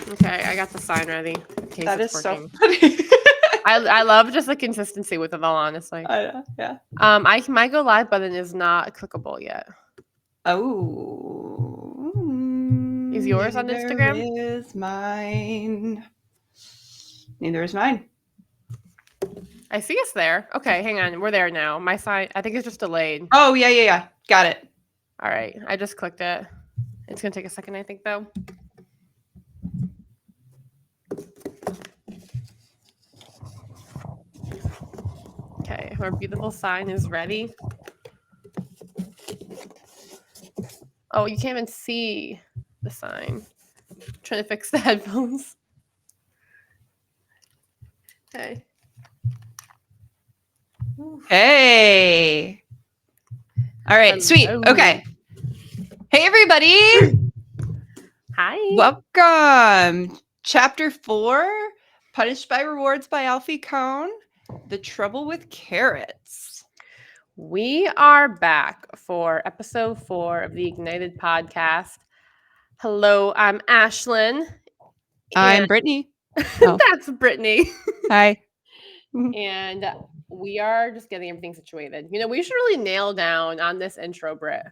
Okay, I got the sign ready in case That it's is so working. funny. I love just the consistency with it all, honestly. Yeah. My go live button is not clickable yet. Oh. Is yours on Neither Instagram? is mine. Neither is mine. I see us there. Okay, hang on. We're there now. My sign, I think it's just delayed. Oh, yeah. Got it. All right, I just clicked it. It's gonna take a second, I think, though. Okay, our beautiful sign is ready. Oh, you can't even see the sign. I'm trying to fix the headphones. Okay. Hey. All right, sweet. Hello. Okay. Hey, everybody. Hi. Welcome. Chapter 4, Punished by Rewards by Alfie Kohn, The Trouble with Carrots. We are back for episode 4 of the Ignited podcast. Hello, I'm Ashlyn. I'm Brittany. Oh. That's Brittany. Hi. And we are just getting everything situated. You know, we should really nail down on this intro, Britt.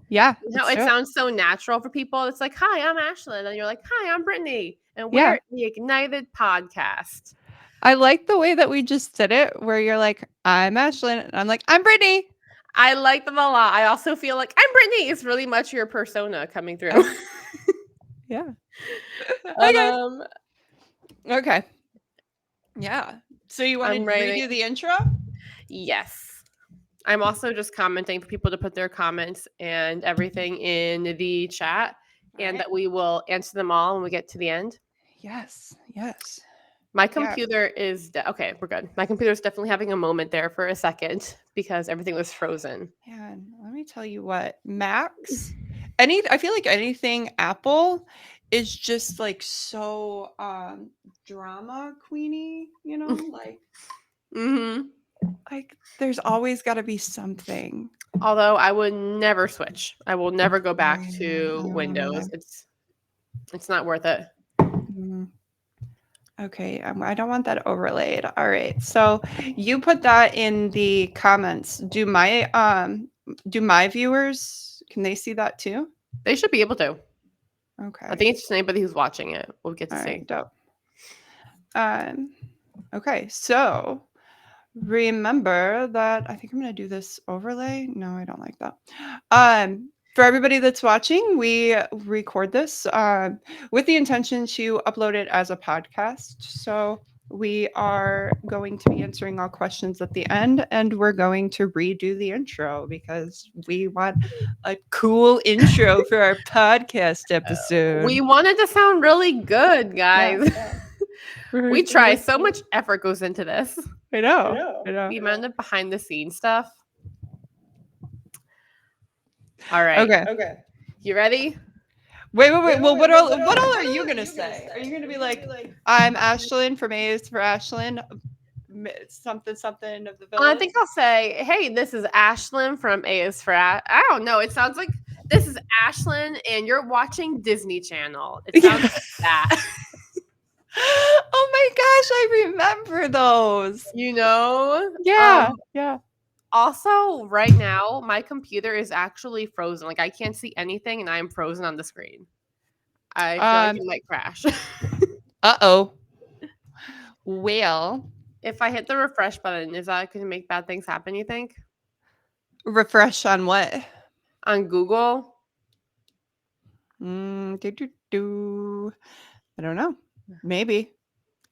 Yeah. You know, it sounds so natural for people. It's like, hi, I'm Ashlyn. And you're like, hi, I'm Brittany. And we're the Ignited podcast. I like the way that we just did it, where you're like, I'm Ashlyn. And I'm like, I'm Brittany. I like them a lot. I also feel like I'm Brittany. It's really much your persona coming through. Yeah. But, okay. Yeah. So you want to redo the intro? Yes. I'm also just commenting for people to put their comments and everything in the chat, and that we will answer them all when we get to the end. Yes. My computer is okay. We're good. My computer is definitely having a moment there for a second because everything was frozen. Yeah. Let me tell you what, Max. I feel like anything Apple is just like so drama queeny, you know, like. Like there's always got to be something. Although I would never switch. I will never go back to Windows. It's not worth it. Okay, I don't want that overlaid. All right, so you put that in the comments. Do my viewers, can they see that too? They should be able to. Okay. I think it's just anybody who's watching it will get to see. Right, dope. Okay, so remember that I think I'm going to do this overlay. No, I don't like that. For everybody that's watching, we record this with the intention to upload it as a podcast. So we are going to be answering all questions at the end, and we're going to redo the intro because we want a cool intro for our podcast episode. We wanted to sound really good, guys. Yeah. We try. So much effort goes into this. I know. The amount of behind the scenes stuff. All right. Okay. You ready? Wait. Well, what all are you gonna say? Are you gonna be like, I'm Ashlyn from A is for Ashlyn, something of the village? I think I'll say, hey, this is Ashlyn from A is for I don't know. It sounds like this is Ashlyn, and you're watching Disney Channel. It sounds like that. Oh my gosh, I remember those. You know? Yeah. Also, right now, my computer is actually frozen. Like I can't see anything, and I'm frozen on the screen. I feel like it might crash. Uh-oh. Well, if I hit the refresh button, is that going to make bad things happen, you think? Refresh on what? On Google? I don't know. Maybe.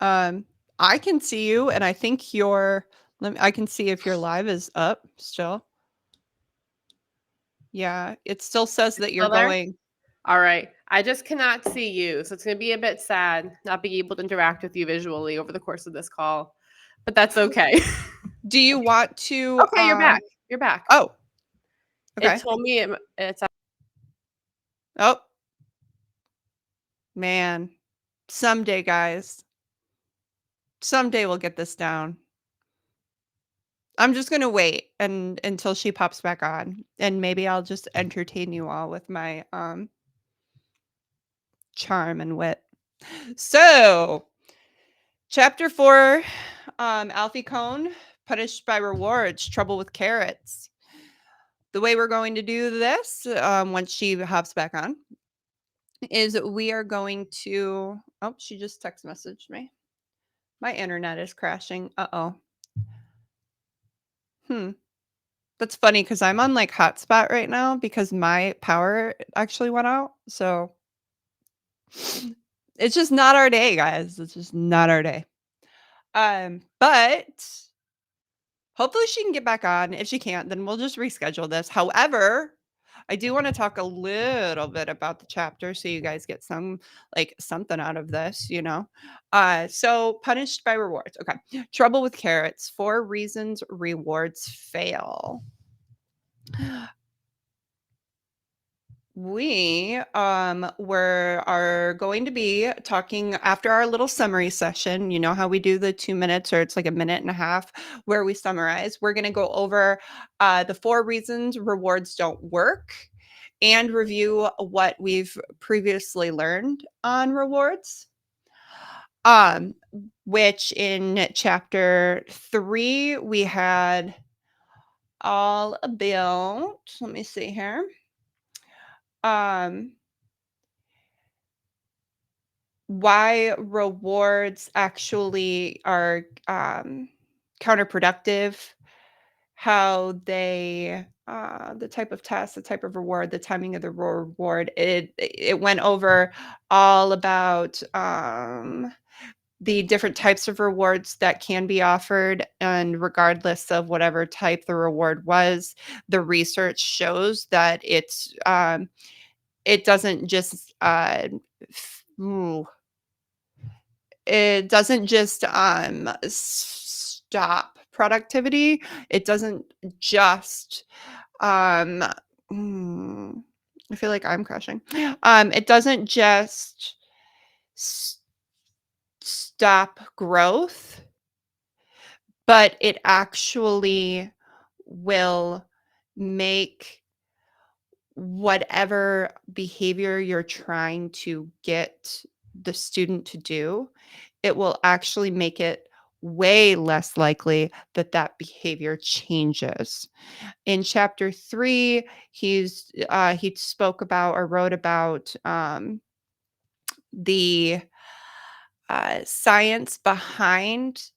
I can see you, and I think I can see if your live is up still. Yeah, it still says that you're going. All right. I just cannot see you, so it's going to be a bit sad not being able to interact with you visually over the course of this call, but that's okay. Do you want to? Okay, you're back. You're back. Oh. Okay. It told me it's. Oh. Man. Someday, guys. Someday we'll get this down. I'm just going to wait until she pops back on, and maybe I'll just entertain you all with my charm and wit. So, chapter 4, Alfie Kohn, punished by rewards, trouble with carrots. The way we're going to do this, once she hops back on, is we are going to. Oh, she just text messaged me. My internet is crashing. Uh-oh. That's funny because I'm on like hotspot right now because my power actually went out. So it's just not our day, guys. It's just not our day. But hopefully she can get back on. If she can't, then we'll just reschedule this. However, I do want to talk a little bit about the chapter so you guys get some like something out of this, you know. So punished by rewards. Okay. Trouble with carrots. 4 reasons rewards fail. We are going to be talking after our little summary session. You know how we do the 2 minutes or it's like a minute and a half where we summarize. We're going to go over the 4 reasons rewards don't work and review what we've previously learned on rewards. Which in chapter 3 we had all about, let me see here. Why rewards actually are counterproductive, how they the type of test, the type of reward, the timing of the reward. It went over all about the different types of rewards that can be offered, and regardless of whatever type the reward was, the research shows that it doesn't just it doesn't just stop productivity. It doesn't just I feel like I'm crashing. It doesn't just stop growth, but it actually will make whatever behavior you're trying to get the student to do, it will actually make it way less likely that that behavior changes. In chapter 3, he spoke about or wrote about the science behind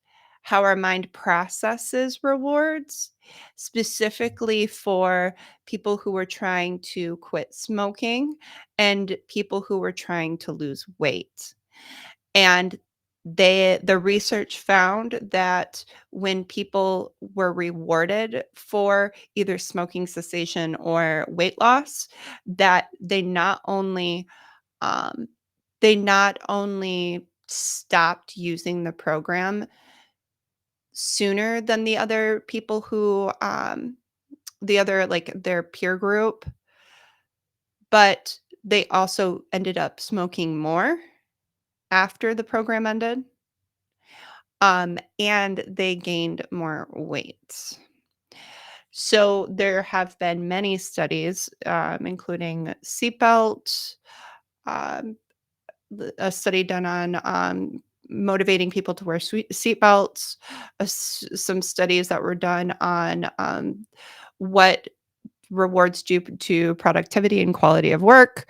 how our mind processes rewards, specifically for people who were trying to quit smoking and people who were trying to lose weight. And the research found that when people were rewarded for either smoking cessation or weight loss, that um, they not only stopped using the program sooner than the other people who the other like their peer group, but they also ended up smoking more after the program ended. And they gained more weight. So there have been many studies, including seatbelt, um, a study done on motivating people to wear seatbelts, some studies that were done on what rewards do to productivity and quality of work.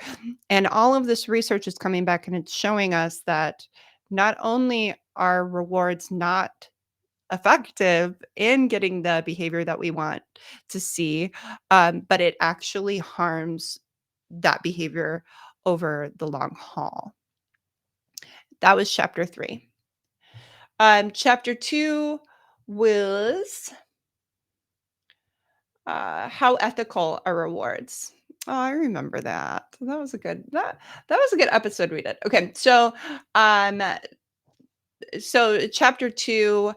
And all of this research is coming back and it's showing us that not only are rewards not effective in getting the behavior that we want to see, but it actually harms that behavior over the long haul. That was chapter 3. Chapter 2 was how ethical are rewards. Oh, I remember that. That was a good episode we did. Okay, so chapter 2,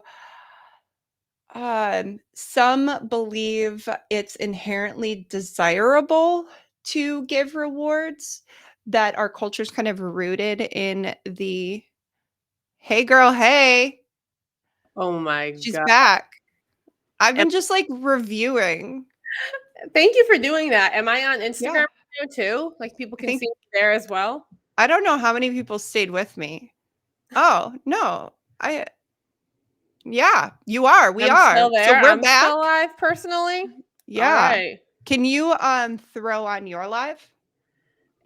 some believe it's inherently desirable to give rewards, that our culture's kind of rooted in the hey girl, hey, Oh my she's god. back. I've Am- been just like reviewing. Thank you for doing that. Am I on Yeah, Instagram too? Like people I can think see me there as well? I don't know how many people stayed with me. Oh, no. Yeah, you are. We I'm are. still So there. we're I'm back. still live personally. All Yeah. right. Can you throw on your live?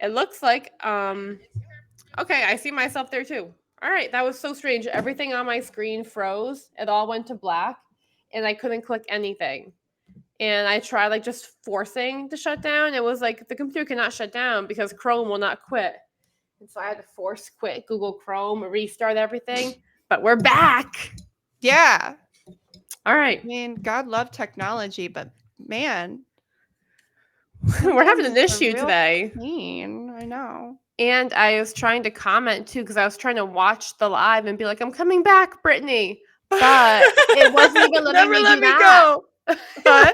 It looks like okay, I see myself there too. All right, that was so strange. Everything on my screen froze. It all went to black and I couldn't click anything. And I tried like just forcing to shut down. It was like the computer cannot shut down because Chrome will not quit. And so I had to force quit Google Chrome, restart everything. But we're back. Yeah. All I right. mean, God love technology, but man, We're having sometimes an it's a issue real today. pain. I know. And I was trying to comment too because I was trying to watch the live and be like, I'm coming back, Brittany. But it wasn't even letting Never me let do me that. go. Huh?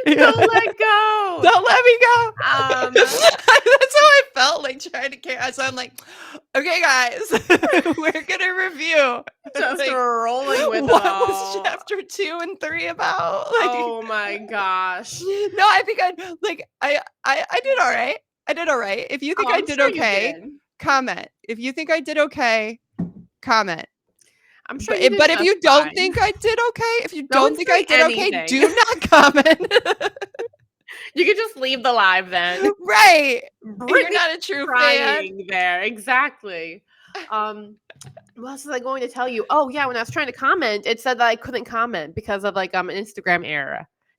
Don't let go. Don't let me go. Um, That's how I felt like trying to care. So I'm like, okay, guys, we're gonna review. just Like, rolling with it what was all. chapter 2 and 3 about? Like, Oh my gosh. no, I think I did all right. I did all right. If you think Oh, I I'm did sure you okay, did. comment. If you think I did okay, comment. I'm sure But you did but if just you don't fine. think I did okay, if you Don't don't think I say did okay, anything. do not comment. You could just leave the live then. Right. You're Brittany not a true fan. crying there. Exactly. What else was I going to tell you? Oh yeah, when I was trying to comment, it said that I couldn't comment because of like an Instagram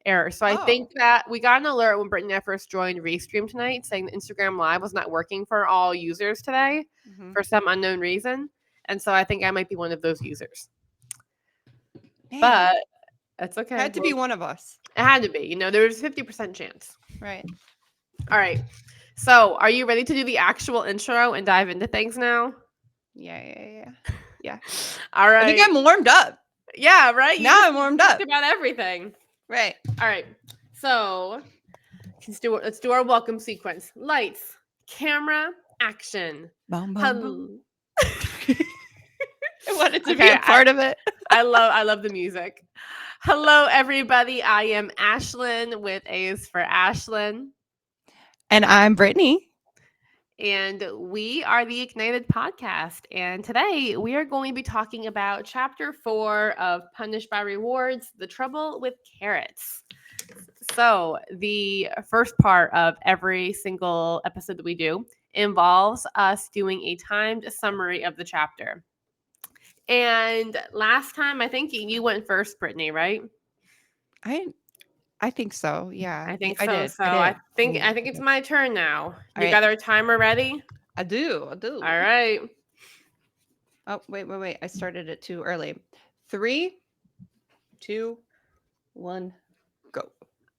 error. So I think Oh. that we got an alert when Brittany and I first joined Restream tonight saying that Instagram Live was not working for all users today Mhm. for some unknown reason. And so I think I might be one of those users. Man, But that's okay. had to be one of us. It had to be. You know, there was a 50% chance. Right. All right. So are you ready to do the actual intro and dive into things now? Yeah. All I think right. I'm warmed up. Yeah, right? You Now just I'm warmed talked up. about everything. Right. All right. So let's do our welcome sequence. Lights, camera, action. Boom, boom, Hello. boom. I wanted to be Okay, a part of it. I love the music. Hello, everybody. I am Ashlyn with A is for Ashlyn. And I'm Brittany. And we are the Ignited Podcast. And today we are going to be talking about chapter 4 of Punished by Rewards, The Trouble with Carrots. So, the first part of every single episode that we do involves us doing a timed summary of the chapter. And last time, I think you went first, Brittany, right? I think so. Yeah. I think I so. did. So I I did. think it's my turn now. You All got right. our timer ready? I do. All right. Oh, wait. I started it too early. 3, 2, 1, go.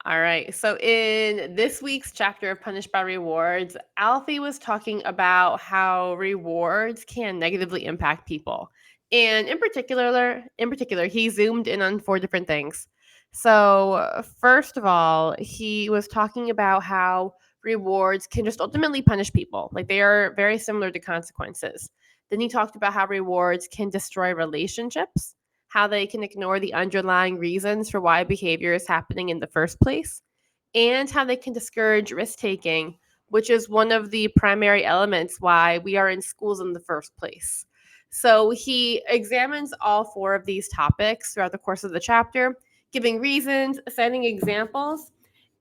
All right. So in this week's chapter of Punished by Rewards, Alfie was talking about how rewards can negatively impact people. And in particular, he zoomed in on 4 different things. So, first of all, he was talking about how rewards can just ultimately punish people. Like they are very similar to consequences. Then he talked about how rewards can destroy relationships, how they can ignore the underlying reasons for why behavior is happening in the first place, and how they can discourage risk taking, which is one of the primary elements why we are in schools in the first place. So he examines all 4 of these topics throughout the course of the chapter, giving reasons, citing examples,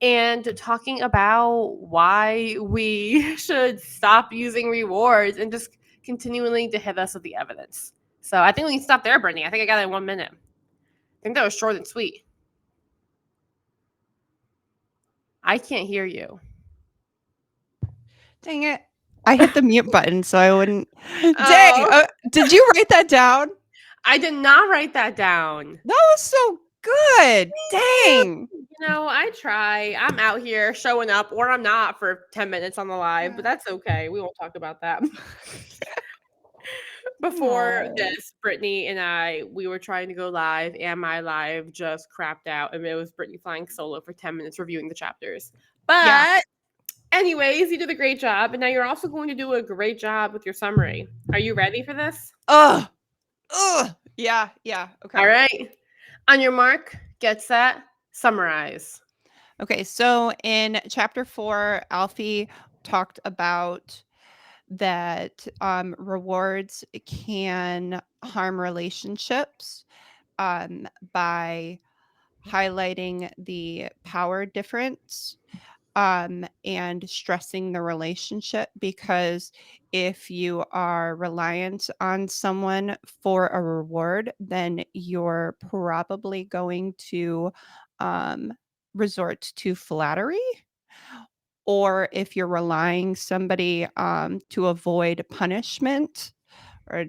and talking about why we should stop using rewards and just continually to hit us with the evidence. So I think we can stop there, Brittany. I think I got it in 1 minute. I think that was short and sweet. I can't hear you. Dang it. I hit the mute button so I wouldn't. Dang. Oh. Did you write that down? I did not write that down. That was so good. Dang. You know, I try. I'm out here showing up, or I'm not for 10 minutes on the live, but that's okay. We won't talk about that. Before this, Brittany and we were trying to go live, and my live just crapped out, and it was Brittany flying solo for 10 minutes reviewing the chapters. But anyways, you did a great job, and now you're also going to do a great job with your summary. Are you ready for this? Ugh. Yeah. Okay. All right. On your mark, get set, summarize. Okay, so in chapter 4, Alfie talked about that rewards can harm relationships by highlighting the power difference and stressing the relationship, because if you are reliant on someone for a reward, then you're probably going to um, resort to flattery. Or if you're relying somebody to avoid punishment, or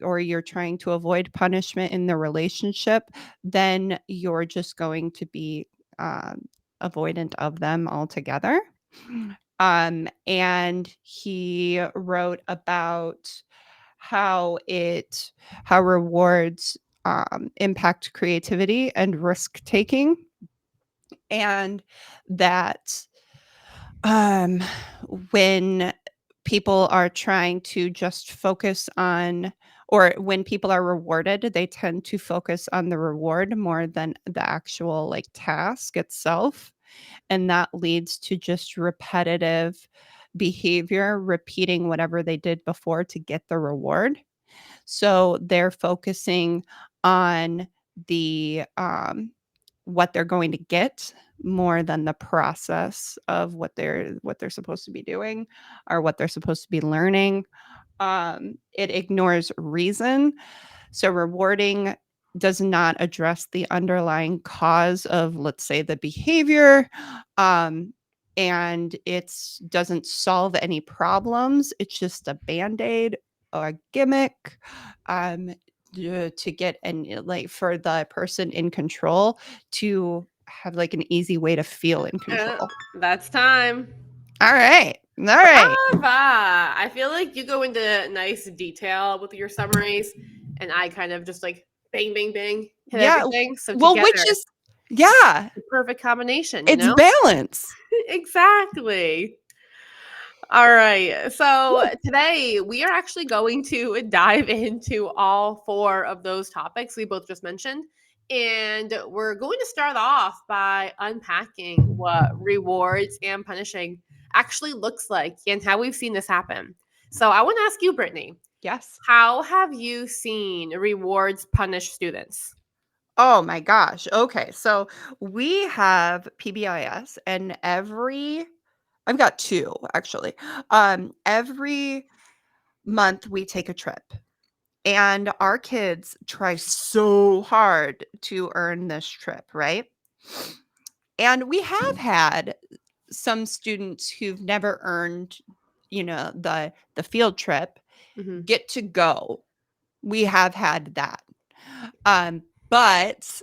or you're trying to avoid punishment in the relationship, then you're just going to be avoidant of them altogether. And he wrote about how it how rewards impact creativity and risk taking, and that um, when people are trying to just focus on, or when people are rewarded, they tend to focus on the reward more than the actual like task itself. And that leads to just repetitive behavior, repeating whatever they did before to get the reward. So they're focusing on the what they're going to get more than the process of what they're supposed to be doing or what they're supposed to be learning. It ignores reason. So rewarding does not address the underlying cause of, let's say, the behavior. And it doesn't solve any problems. It's just a band-aid or a gimmick um, to get like for the person in control to have like an easy way to feel in Uh, control. that's time. All right. All right. Brava! I feel like you go into nice detail with your summaries, and I kind of just like bang, bang, bang, hit Yeah. everything. So Well, which together, is, yeah, the perfect combination, you it's know? balance. Exactly. All right. So today we are actually going to dive into all four of those topics we both just mentioned. And we're going to start off by unpacking what rewards and punishing actually looks like and how we've seen this happen. So I want to ask you, Brittany, Yes. how have you seen rewards punish students? Oh my gosh. Okay. So we have PBIS, and I've got two actually. Every month we take a trip, and our kids try so hard to earn this trip, right? And we have had some students who've never earned, the field trip Hmm. get to go. We have had that. But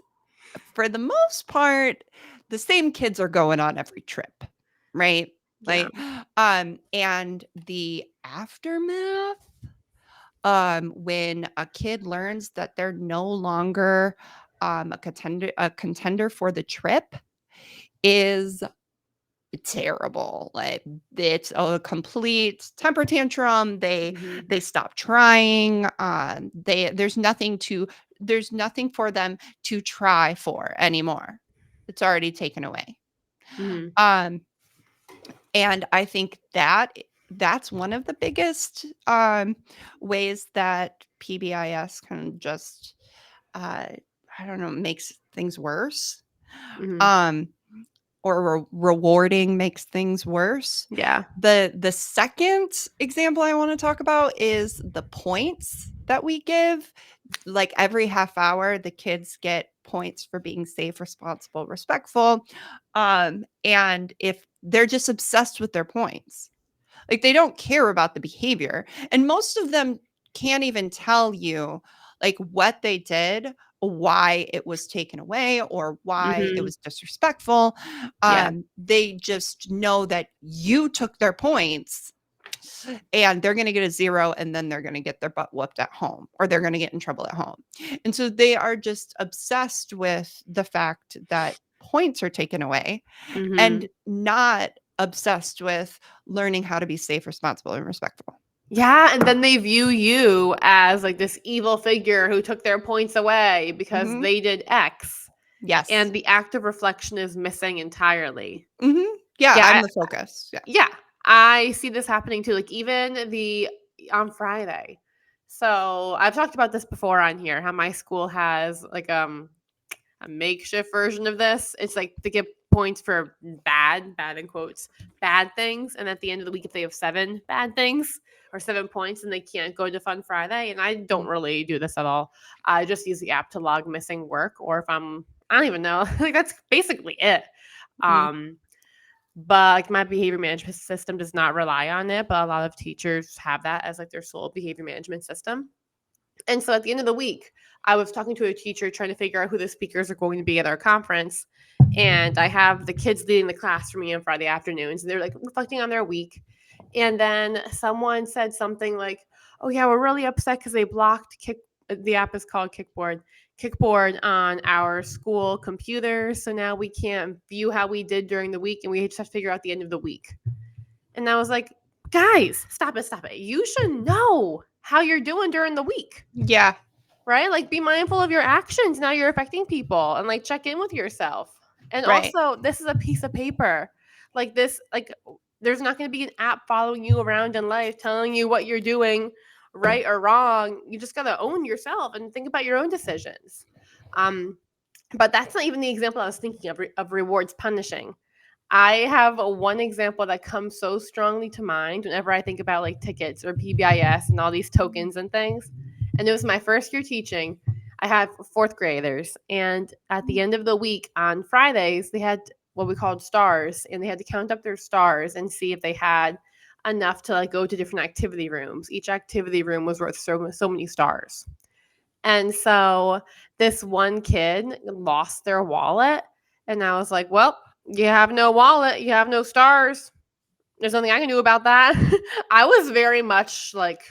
for the most part, the same kids are going on every trip, right? Yeah. Like, and the aftermath, when a kid learns that they're no longer a contender for the trip is terrible. Like, it's a complete temper tantrum. They Hmm. they stop trying. There's nothing for them to try for anymore. It's already taken away. Hmm. Um, and I think that's one of the biggest ways that PBIS can just uh, I don't know, makes things worse. Hmm. Um, or rewarding makes things worse. Yeah. The second example I want to talk about is the points that we give. Like every half hour, the kids get points for being safe, responsible, respectful. And if they're just obsessed with their points, like they don't care about the behavior. And most of them can't even tell you like what they did, why it was taken away, or why it Hmm. was disrespectful. Yeah. They just know that you took their points and they're going to get a 0, and then they're going to get their butt whooped at home, or they're going to get in trouble at home. And so they are just obsessed with the fact that points are taken away Hmm. and not obsessed with learning how to be safe, responsible, and respectful. Yeah, and then they view you as like this evil figure who took their points away because Mhm. they did X, Yes. and the act of reflection is missing entirely. Mhm. Yeah, Yeah, I'm the focus. Yeah. yeah, I see this happening too. Like even on Friday. So I've talked about this before on here, how my school has like a makeshift version of this. It's like they get points for bad in quotes, bad things. And at the end of the week, if they have 7 bad things or 7 points, then they can't go to Fun Friday. And I don't really do this at all. I just use the app to log missing work, or if I don't even know. Like that's basically it. Mhm. But like my behavior management system does not rely on it, but a lot of teachers have that as like their sole behavior management system. And so at the end of the week, I was talking to a teacher trying to figure out who the speakers are going to be at our conference. And I have the kids leading the class for me on Friday afternoons. And they're like reflecting on their week. And then someone said something like, "Oh, yeah, we're really upset because they blocked the app is called Kickboard on our school computers. So now we can't view how we did during the week and we just have to figure out the end of the week." And I was like, "Guys, stop it, stop it. You should know how you're doing during the week." Yeah. Right? Like be mindful of your actions. Now you're affecting people and like check in with yourself. And Right. also, this is a piece of paper. Like this, like there's not going to be an app following you around in life telling you what you're doing right or wrong. You just got to own yourself and think about your own decisions. Um, but that's not even the example I was thinking of rewards punishing. I have one example that comes so strongly to mind whenever I think about like tickets or PBIS and all these tokens and things. And it was my first year teaching. I had 4th graders, and at the end of the week on Fridays, they had what we called stars, and they had to count up their stars and see if they had enough to like go to different activity rooms. Each activity room was worth so many stars. And so this one kid lost their wallet, and I was like, "Well, you have no wallet, you have no stars. There's nothing I can do about that." I was very much like,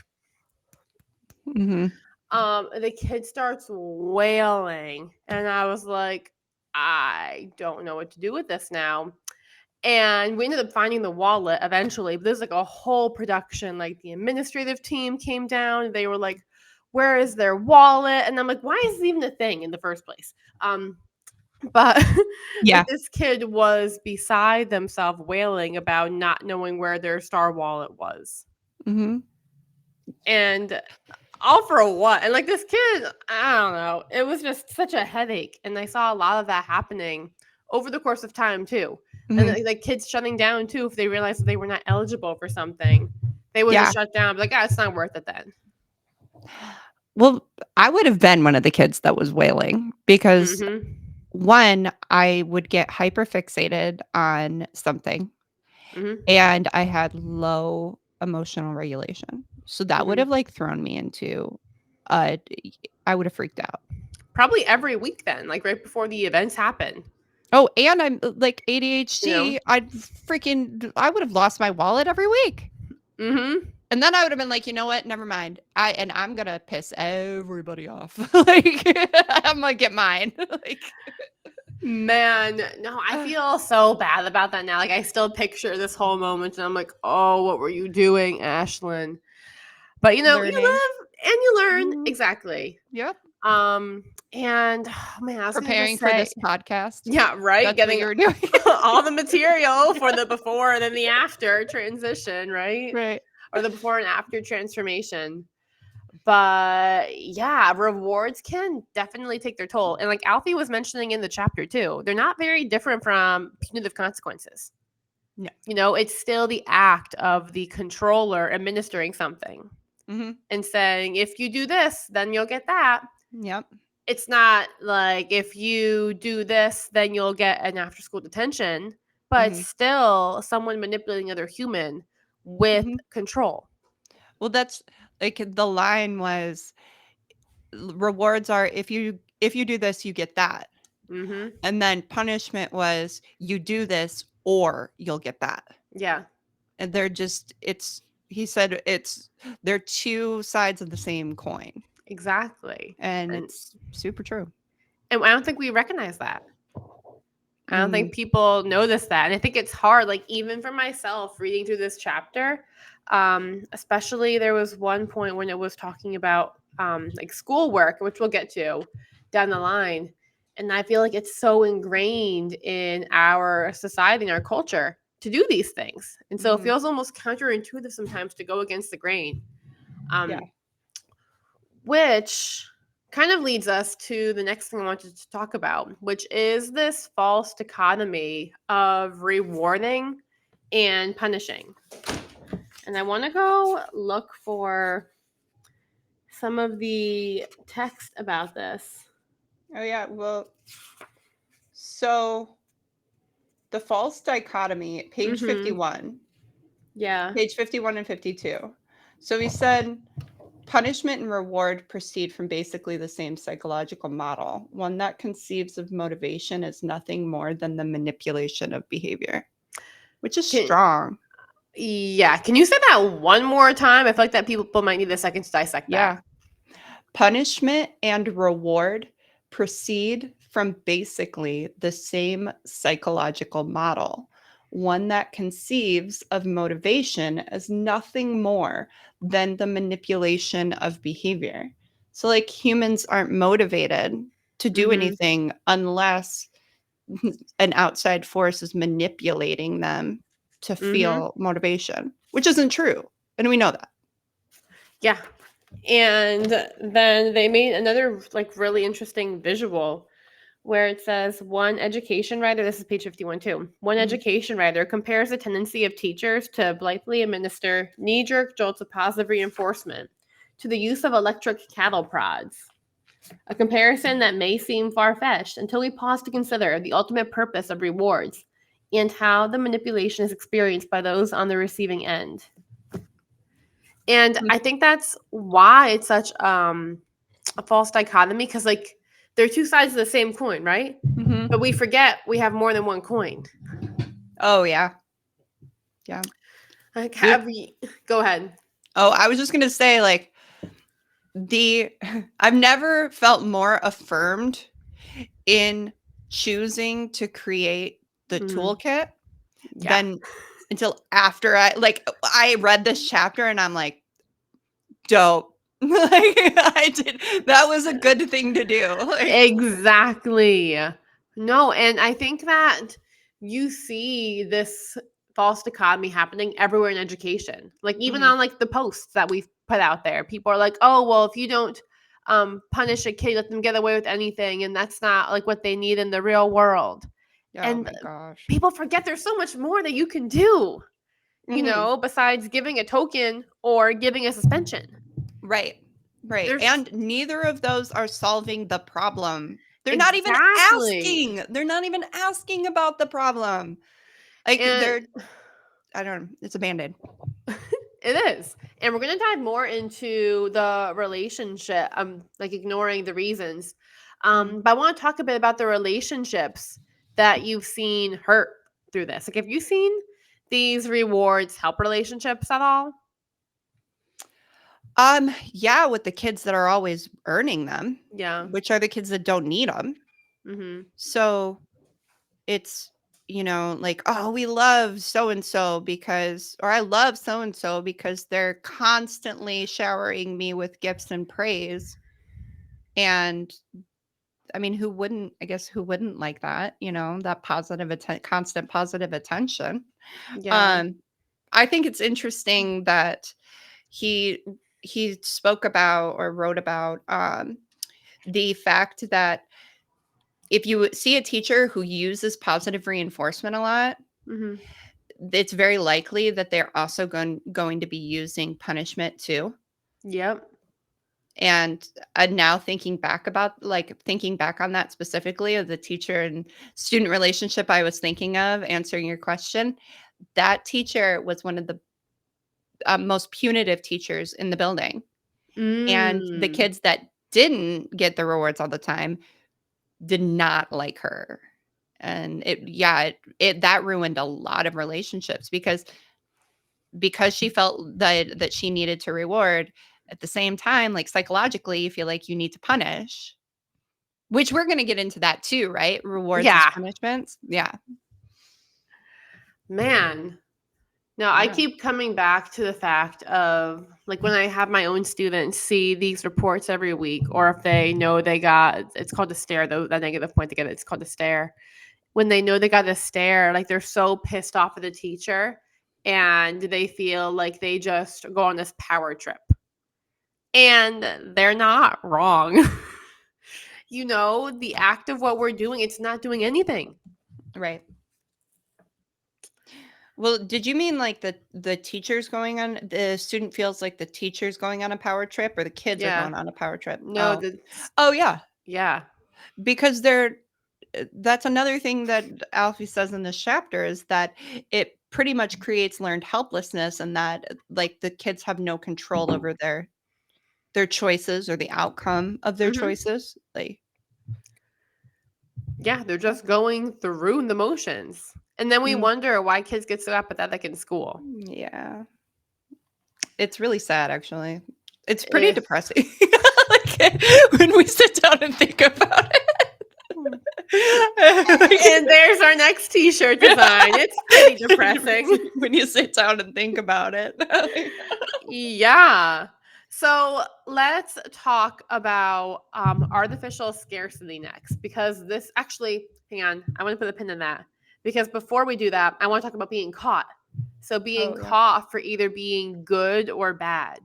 Mhm. the kid starts wailing, and I was like, "I don't know what to do with this now." And we ended up finding the wallet eventually. But there's like a whole production. Like the administrative team came down. They were like, "Where is their wallet?" And I'm like, "Why is this even a thing in the first place?" But like Yeah. this kid was beside themselves wailing about not knowing where their star wallet was. Mhm. And all for what? And like this kid, I don't know. It was just such a headache. And I saw a lot of that happening over the course of time too. And Mhm. like kids shutting down too if they realized that they were not eligible for something. They would just Yeah. shut down, be like, "Ah, it's not worth it then." Well, I would have been one of the kids that was wailing because Mm-hmm. 1, I would get hyper fixated on something, Mm-hmm. and I had low emotional regulation. So that would Mm-hmm. have, like, thrown me into, d I would have freaked out. Probably every week then, like right before the events happen. Oh, and I'm, like, You know? ADHD, I would have lost my wallet every week. Mm-hmm. And then I would have been like, "You know what? Never mind. I'm gonna piss everybody off." Like, I'm gonna get mine. Like Man, no, I feel so bad about that now. Like I still picture this whole moment and I'm like, "Oh, what were you doing, Ashlyn?" But you know, you learning. live and you learn. Mhm. Exactly. Yep. And oh man, I was gonna Preparing just for say, this podcast. yeah, right. That's what Getting you were doing. all the material for the before and then the after transition, right? Right. Or the before and after transformation. But yeah, rewards can definitely take their toll. And like Alfie was mentioning in the chapter too, they're not very different from punitive consequences. No. You know, it's still the act of the controller administering something Mhm. and saying, if you do this, then you'll get that. Yep. It's not like if you do this, then you'll get an after school detention, but it's Mhm. still someone manipulating another human with Mhm. control. Well, that's like, the line was, rewards are if you do this, you get that. Mm-hmm. And then punishment was, you do this or you'll get that. Yeah, And they're just it's he said they're 2 sides of the same coin, exactly. and And it's super true. I don't think we recognize that. I don't Mhm. think people notice that. And I think it's hard, like, even for myself reading through this chapter, especially there was one point when it was talking about like schoolwork, which we'll get to down the line. And I feel like it's so ingrained in our society and our culture to do these things. And so it Mhm. feels almost counterintuitive sometimes to go against the grain. Yeah. Which kind of leads us to the next thing I wanted to talk about, which is this false dichotomy of rewarding and punishing. And I want to go look for some of the text about this. Oh yeah. Well, so the false dichotomy, page Mm-hmm. 51. Yeah. Page 51 and 52. So he said punishment and reward proceed from basically the same psychological model, one that conceives of motivation as nothing more than the manipulation of behavior, which is Can, strong. yeah. Can you say that one more time? I feel like that people might need a second to dissect that. Yeah. Punishment and reward proceed from basically the same psychological model, one that conceives of motivation as nothing more than the manipulation of behavior. So, like, humans aren't motivated to do Mm-hmm. anything unless an outside force is manipulating them to Mm-hmm. feel motivation, which isn't true. And we know that. Yeah. And then they made another like really interesting visual where it says one education writer, this is page 51 too. One Mhm. education writer compares the tendency of teachers to blithely administer knee-jerk jolts of positive reinforcement to the use of electric cattle prods. A comparison that may seem far-fetched until we pause to consider the ultimate purpose of rewards and how the manipulation is experienced by those on the receiving end. And I think that's why it's such a false dichotomy, because like they're two sides of the same coin, right? Mhm. But we forget we have more than one coin. Oh, yeah. Yeah. Like, There have we? Go ahead. Oh, I was just gonna say, like, I've never felt more affirmed in choosing to create the Mm, toolkit yeah, than until after I read this chapter and I'm like, "Dope." Like, that was a good thing to do, like exactly. No, and I think that you see this false dichotomy happening everywhere in education. Like even Mhm. on like the posts that we've put out there, people are like, "Oh, well, if you don't punish a kid, let them get away with anything," and that's not like what they need in the real world. Oh And my gosh. people forget there's so much more that you can do, Mhm. besides giving a token or giving a suspension. Right. Right, There's and neither of those are solving the problem. They're not even exactly. asking. They're not even asking about the problem. Like, And I don't know, it's a Band-Aid. it is. And we're going to dive more into the relationship, like ignoring the reasons. Mhm. But I want to talk a bit about the relationships that you've seen hurt through this. Like, have you seen these rewards help relationships at all? Yeah, with the kids that are always earning them, Yeah. which are the kids that don't need them. Mm-hmm. So it's, like, oh, we love so and so because, or I love so and so because they're constantly showering me with gifts and praise. And I mean, I guess, who wouldn't like that, that constant positive attention. Yeah. Um, I think it's interesting that he he spoke about or wrote about the fact that if you see a teacher who uses positive reinforcement a lot, Mm-hmm. it's very likely that they're also going to be using punishment too. Yep. And now thinking back on that specifically of the teacher and student relationship I was thinking of answering your question, that teacher was one of the most punitive teachers in the building. And the Mm. kids that didn't get the rewards all the time did not like her. And it that ruined a lot of relationships because she felt that she needed to reward. At the same time, like, psychologically, you feel like you need to punish, which we're gonna get into that too, right? Rewards as Yeah. punishments. Yeah. Man. No, I Yeah. keep coming back to the fact of like when I have my own students see these reports every week, or if they know they got, it's called a stare, though, that negative point they get, it's called a stare. when they know they got to stare, like they're so pissed off at the teacher and they feel like they just go on this power trip. And they're not wrong. The act of what we're doing, it's not doing anything. Right. Well, did you mean like the teacher's going on the student feels like the teacher's going on a power trip or the kids are Yeah. going on a power trip? No, Oh yeah. yeah. Because that's another thing that Alfie says in this chapter is that it pretty much creates learned helplessness and that like the kids have no control over their choices or the outcome of their Mhm. choices. Like Yeah, they're just going through the motions. And then we Mm. wonder why kids get so apathetic in school. Yeah. It's really sad actually. It's pretty Eh. depressing. Like when we sit down and think about it. And there's our next t-shirt design. It's pretty depressing. When you sit down and think about it. Yeah. So let's talk about artificial scarcity next, because this actually, hang on, I want to put a pin in that. Because before we do that, I want to talk about being caught. So being Oh, yeah. caught for either being good or bad.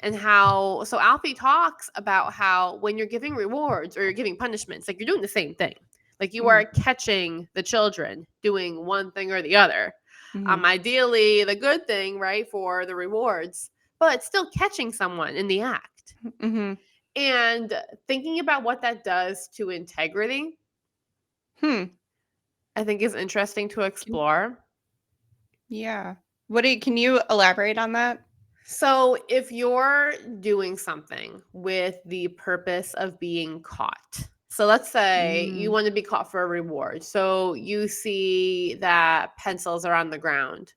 And so Alfie talks about how when you're giving rewards or you're giving punishments, like you're doing the same thing. Like you are catching the children doing one thing or the other. Mhm. Ideally, the good thing, right, for the rewards, but still catching someone in the act. Mhm. And thinking about what that does to integrity, Hmm. I think is interesting to explore. Yeah. Can you elaborate on that? So, if you're doing something with the purpose of being caught, so let's say you want to be caught for a reward. So, you see that pencils are on the ground.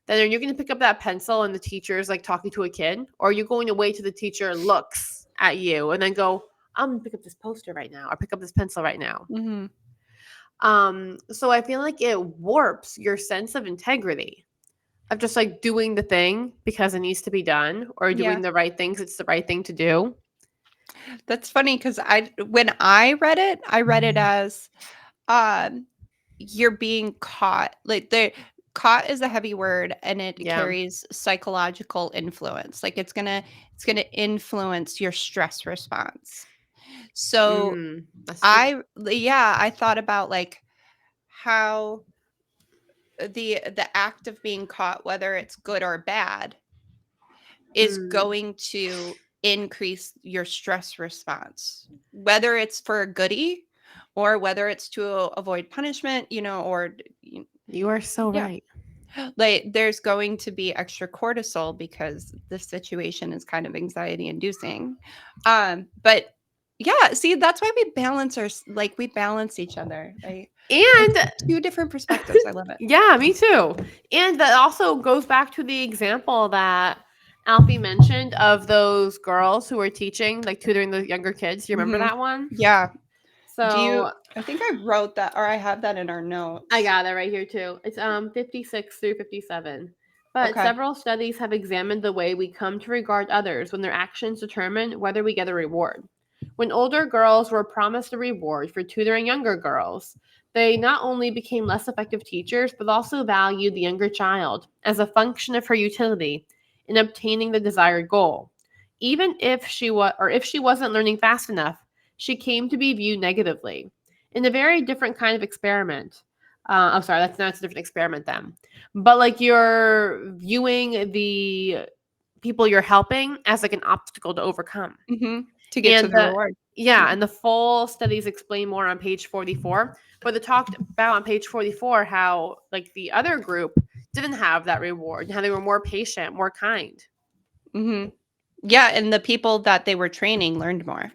Then are you going to pick up that pencil and the teacher is like talking to a kid? Or are you going to wait till the teacher looks at you and then go, I'm going to pick up this poster right now or pick up this pencil right now? Mhm. So, I feel like it warps your sense of integrity. Of just like doing the thing because it needs to be done or doing Yeah. the right things, it's the right thing to do. That's funny because when I read it as um you're being caught. Like the caught is a heavy word and it Yeah. carries psychological influence. Like it's gonna influence your stress response. So That's true. I thought about like how the act of being caught, whether it's good or bad, is Mm, going to increase your stress response, whether it's for a goodie or whether it's to avoid punishment, or you are so yeah, right. like there's going to be extra cortisol because this situation is kind of anxiety inducing. But yeah, see, that's why we balance each other. Like And it's two different perspectives. I love it. yeah, me too. And that also goes back to the example that Alfie mentioned of those girls who were teaching, like tutoring the younger kids. Do you remember Mhm. that one? Yeah. So I think I wrote that or I have that in our notes. I got it right here too. It's 56 through 57. But Okay. several studies have examined the way we come to regard others when their actions determine whether we get a reward. When older girls were promised a reward for tutoring younger girls, they not only became less effective teachers, but also valued the younger child as a function of her utility in obtaining the desired goal. Even if she wasn't learning fast enough, she came to be viewed negatively. In a very different kind of experiment. Oh, sorry, that's a different experiment then. But like you're viewing the people you're helping as like an obstacle to overcome. Mhm. To get to And the reward. and the full studies explain more on page 44. But they talked about on page 44 how like the other group didn't have that reward, how they were more patient, more kind. Mhm. Yeah, and the people that they were training learned more.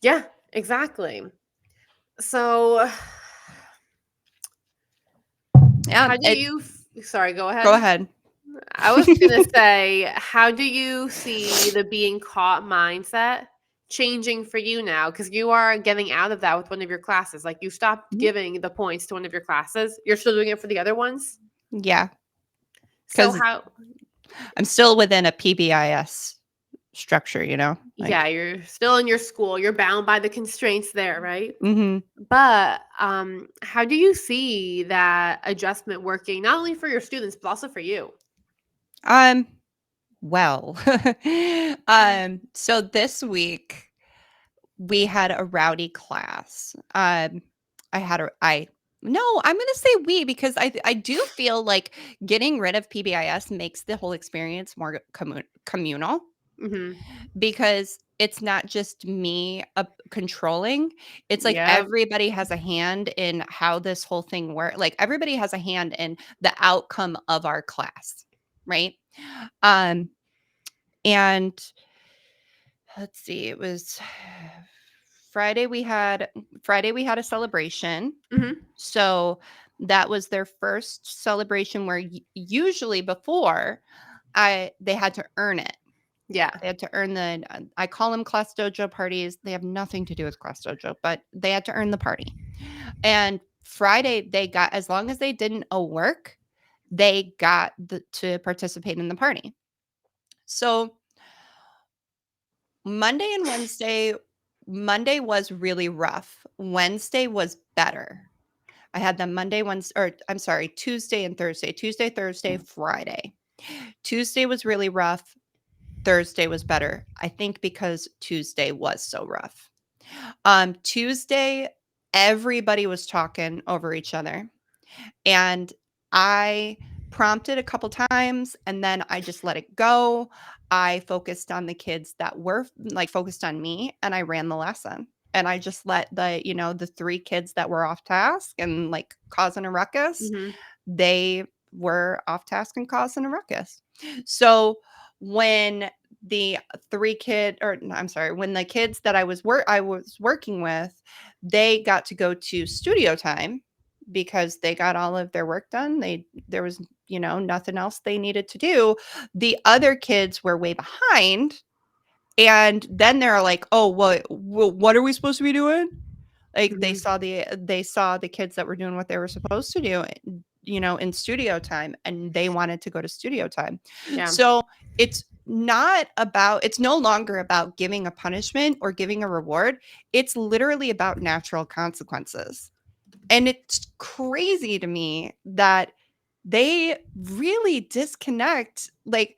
Yeah, exactly. So Yeah, how do you sorry, go ahead. go ahead. I was gonna say, how do you see the being caught mindset changing for you now? Because you are getting out of that with one of your classes. Like you stopped Mhm. giving the points to one of your classes. You're still doing it for the other ones. Yeah, So because how? I'm still within a PBIS structure, Yeah, you're still in your school. You're bound by the constraints there, right? Mhm. But how do you see that adjustment working not only for your students but also for you? Um, well, so this week we had a rowdy class. I had a I no, I'm gonna say we because I do feel like getting rid of PBIS makes the whole experience more communal Mhm. because it's not just me controlling. It's like Yep. everybody has a hand in how this whole thing works. Like everybody has a hand in the outcome of our class, right? Um, and let's see, it was Friday we had a celebration. Mhm. So that was their first celebration where usually before they had to earn it. Yeah. They had to earn I call them class dojo parties. They have nothing to do with class dojo, but they had to earn the party. And Friday they got, as long as they didn't owe work, they got to participate in the party. So Monday was really rough. Wednesday was better. I had them Monday, Wednesday, or I'm sorry, Tuesday and Thursday. Tuesday, Thursday, Friday. Tuesday was really rough. Thursday was better. I think because Tuesday was so rough. Tuesday, everybody was talking over each other. And I prompted a couple times and then I just let it go. I focused on the kids that were like focused on me and I ran the lesson. And I just let the 3 kids that were off task and like causing a ruckus, Mhm. they were off task and causing a ruckus. So when the 3 kid or no, I'm sorry, when the kids that I was working with, they got to go to studio time because they got all of their work done. There was, nothing else they needed to do. The other kids were way behind. And then they're like, "Oh, what are we supposed to be doing?" Like Mhm. they saw the kids that were doing what they were supposed to do, in studio time, and they wanted to go to studio time. Yeah. So it's no longer about giving a punishment or giving a reward. It's literally about natural consequences. And it's crazy to me that they really disconnect like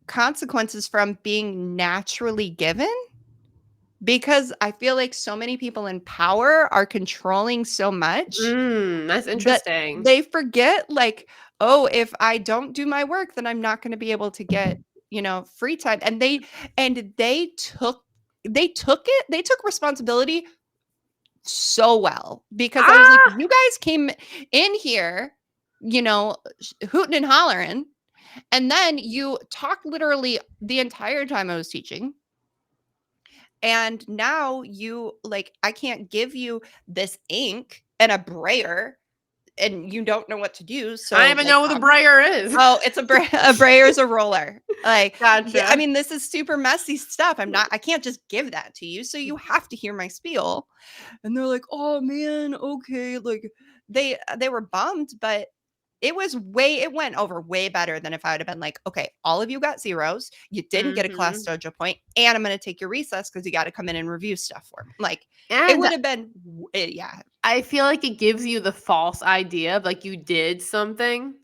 consequences from being naturally given because I feel like so many people in power are controlling so much That's that interesting. they forget like, oh, if I don't do my work, then I'm not going to be able to get, free time. And they took responsibility so well because I was like, Ah! you guys came in here, hooting and hollering, and then you talked literally the entire time I was teaching. And now I can't give you this ink and a brayer and you don't know what to do. I don't So even know what the brayer is. oh, it's a brayer is a roller. Like, I Gotcha. mean, this is super messy stuff. I can't just give that to you. So you have to hear my spiel. And they're like, "Oh man, okay." Like they were bummed, but it went over way better than if I would have been like, "Okay, all of you got zeros. You didn't get a class Mhm. dojo point, and I'm going to take your recess because you got to come in and review stuff for me." Like it And would have been yeah. I feel like it gives you the false idea of like you did something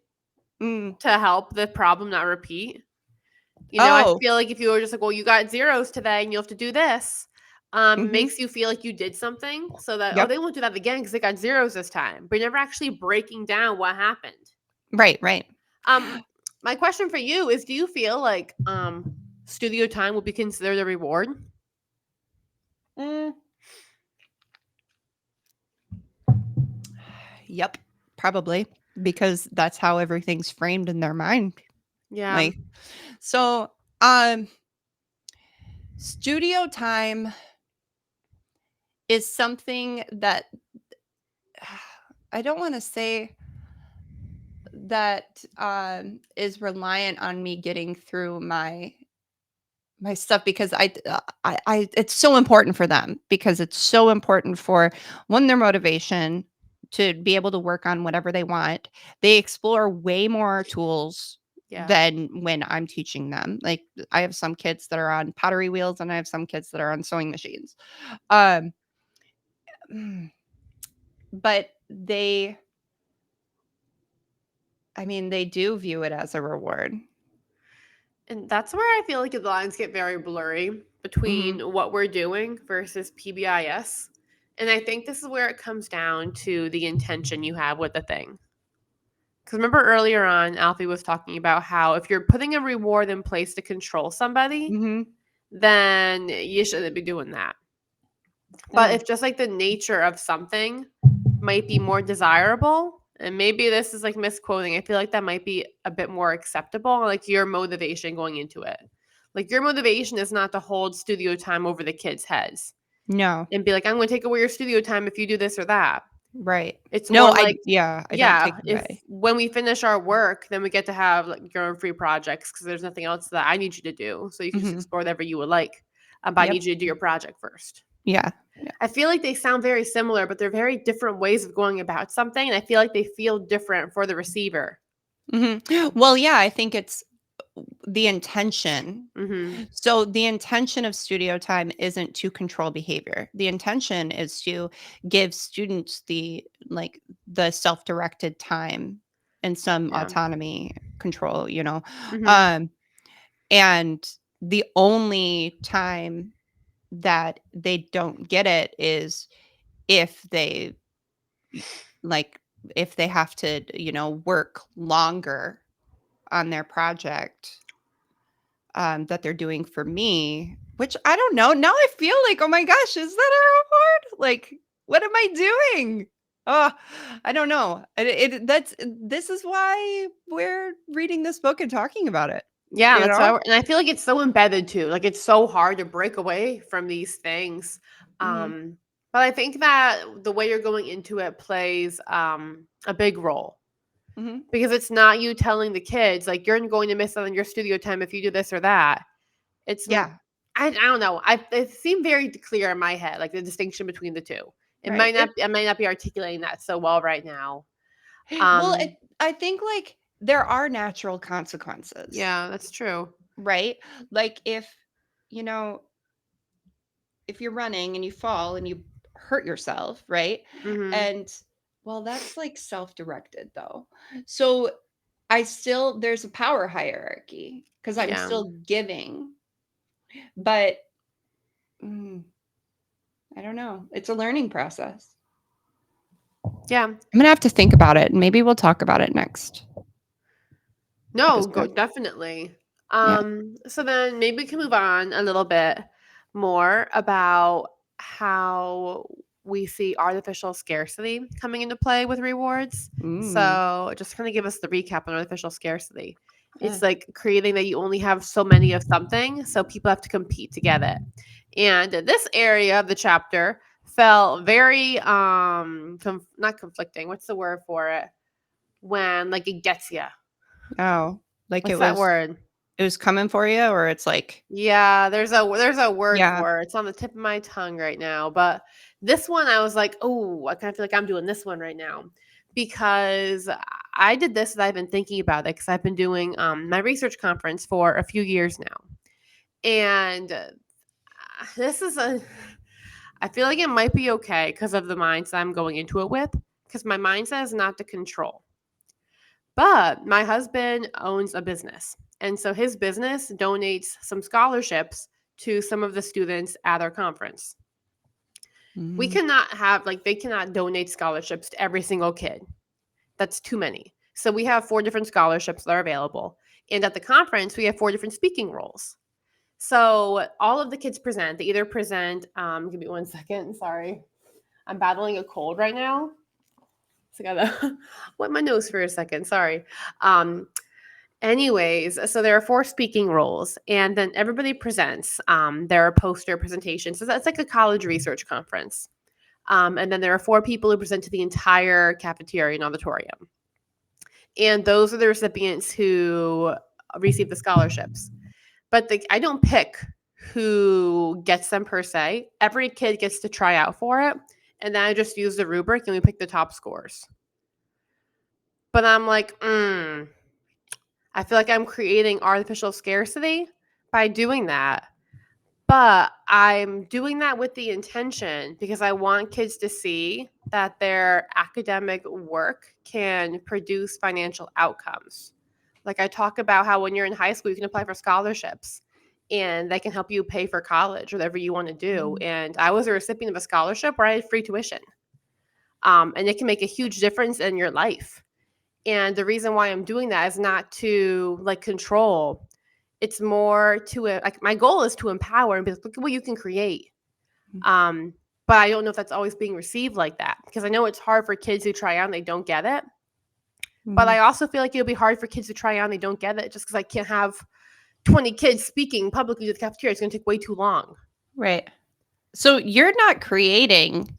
Mm. to help the problem not repeat. I Oh, feel like if you were just like, "Well, you got zeros today and you have to do this," mhm. makes you feel like you did something so that, "Oh, Yep. they won't do that again because they got zeros this time." But you're never actually breaking down what happened. Right, right. Um, my question for you is, do you feel like, studio time would be considered a reward? Mm. Yep, probably because that's how everything's framed in their mind. Yeah. Like so um studio time is something that I don't want to say that is reliant on me getting through my stuff because I it's so important for them because it's so important for one their motivation to be able to work on whatever they want. They explore way more tools than when I'm teaching them. Like, I have some kids that are on pottery wheels and I have some kids that are on sewing machines. Um, mm, but they do view it as a reward. And that's where I feel like the lines get very blurry between Mhm. what we're doing versus PBIS. And I think this is where it comes down to the intention you have with the thing. Because remember earlier on, Alfie was talking about how if you're putting a reward in place to control somebody, Mhm. then you shouldn't be doing that. But Mm. if just like the nature of something might be more desirable, and maybe this is like misquoting, I feel like that might be a bit more acceptable, like your motivation going into it. Like your motivation is not to hold studio time over the kids' heads No. and be like, I'm going to take away your studio time if you do this or that. Right. It's No, more I like, yeah, I don't yeah, take it if away. when we finish our work, then we get to have like your own free projects because there's nothing else that I need you to do. So you can just Mhm. explore whatever you would like. But I Yep. need you to do your project first. Yeah. Yeah. I feel like they sound very similar, but they're very different ways of going about something. And I feel like they feel different for the receiver. Mhm. Well, yeah, I think it's the intention. Mm-hmm. So the intention of studio time isn't to control behavior. The intention is to give students the self-directed time and some Yeah. autonomy control. Mm-hmm. Um and the only time that they don't get it is if they like if they have to, work longer on their project that they're doing for me, which I don't know. Now I feel like, oh my gosh, is that a reward? Like, what am I doing? Oh, I don't know. This is why we're reading this book and talking about it. Yeah, You that's know? how, and I feel like it's so embedded too. Like it's so hard to break away from these things. Hmm. But I think that the way you're going into it plays a big role Hmm. because it's not you telling the kids like you're going to miss out on your studio time if you do this or that. It's Yeah. I don't know. It seemed very clear in my head, like the distinction between the two. Right. I might not be articulating that so well right now. Well, Um, I think like there are natural consequences, yeah, that's true. right? Like you know, if you're running and you fall and you hurt yourself, right? Hmm. And well, that's like self-directed though. So there's a power hierarchy because I'm Yeah, still giving, but mm, I don't know. It's a learning process. yeah. I'm gonna have to think about it and maybe we'll talk about it next No, go episode. definitely. Yeah. So then maybe we can move on a little bit more about how we see artificial scarcity coming into play with rewards. Mm. So just kind of give us the recap on artificial scarcity. Uh, It's like creating that you only have so many of something, so people have to compete to get it. And this area of the chapter felt very not conflicting. What's the word for it? When like it gets you. oh, like What's that word? it was coming for you, or it's like Yeah, there's a word yeah. for it. It's on the tip of my tongue right now. But this one I was like, "Oh, I kind of feel like I'm doing this one right now." Because I did this and I've been thinking about it because I've been doing my research conference for a few years now. And this is a I feel like it might be okay because of the mindset I'm going into it with because my mindset is not to control. But my husband owns a business. And so his business donates some scholarships to some of the students at our conference. We Mm. cannot have, like, they cannot donate scholarships to every single kid. That's too many. So we have 4 different scholarships that are available. And at the conference, we have 4 different speaking roles. So all of the kids present. They either present, give me 1 second. Sorry. I'm battling a cold right now. So I gotta wet my nose for a second. Sorry. Um, Anyways, so there are 4 speaking roles, and then everybody presents their poster presentation. So that's like a college research conference. And then there are 4 people who present to the entire cafeteria and auditorium. And those are the recipients who receive the scholarships. But I don't pick who gets them per se. Every kid gets to try out for it. And then I just use the rubric and we pick the top scores. But I'm like, I feel like I'm creating artificial scarcity by doing that. But I'm doing that with the intention because I want kids to see that their academic work can produce financial outcomes. Like I talk about how when you're in high school, you can apply for scholarships and they can help you pay for college, whatever you want to do. And I was a recipient of a scholarship where I had free tuition. And it can make a huge difference in your life. And the reason why I'm doing that is not to like control. It's more to like my goal is to empower and be like, look at what you can create. Um, but I don't know if that's always being received like that because I know it's hard for kids who try out and they don't get it. But I also feel like it'll be hard for kids to try out and they don't get it just because I can't have 20 kids speaking publicly to the cafeteria. It's going to take way too long. Right. So you're not creating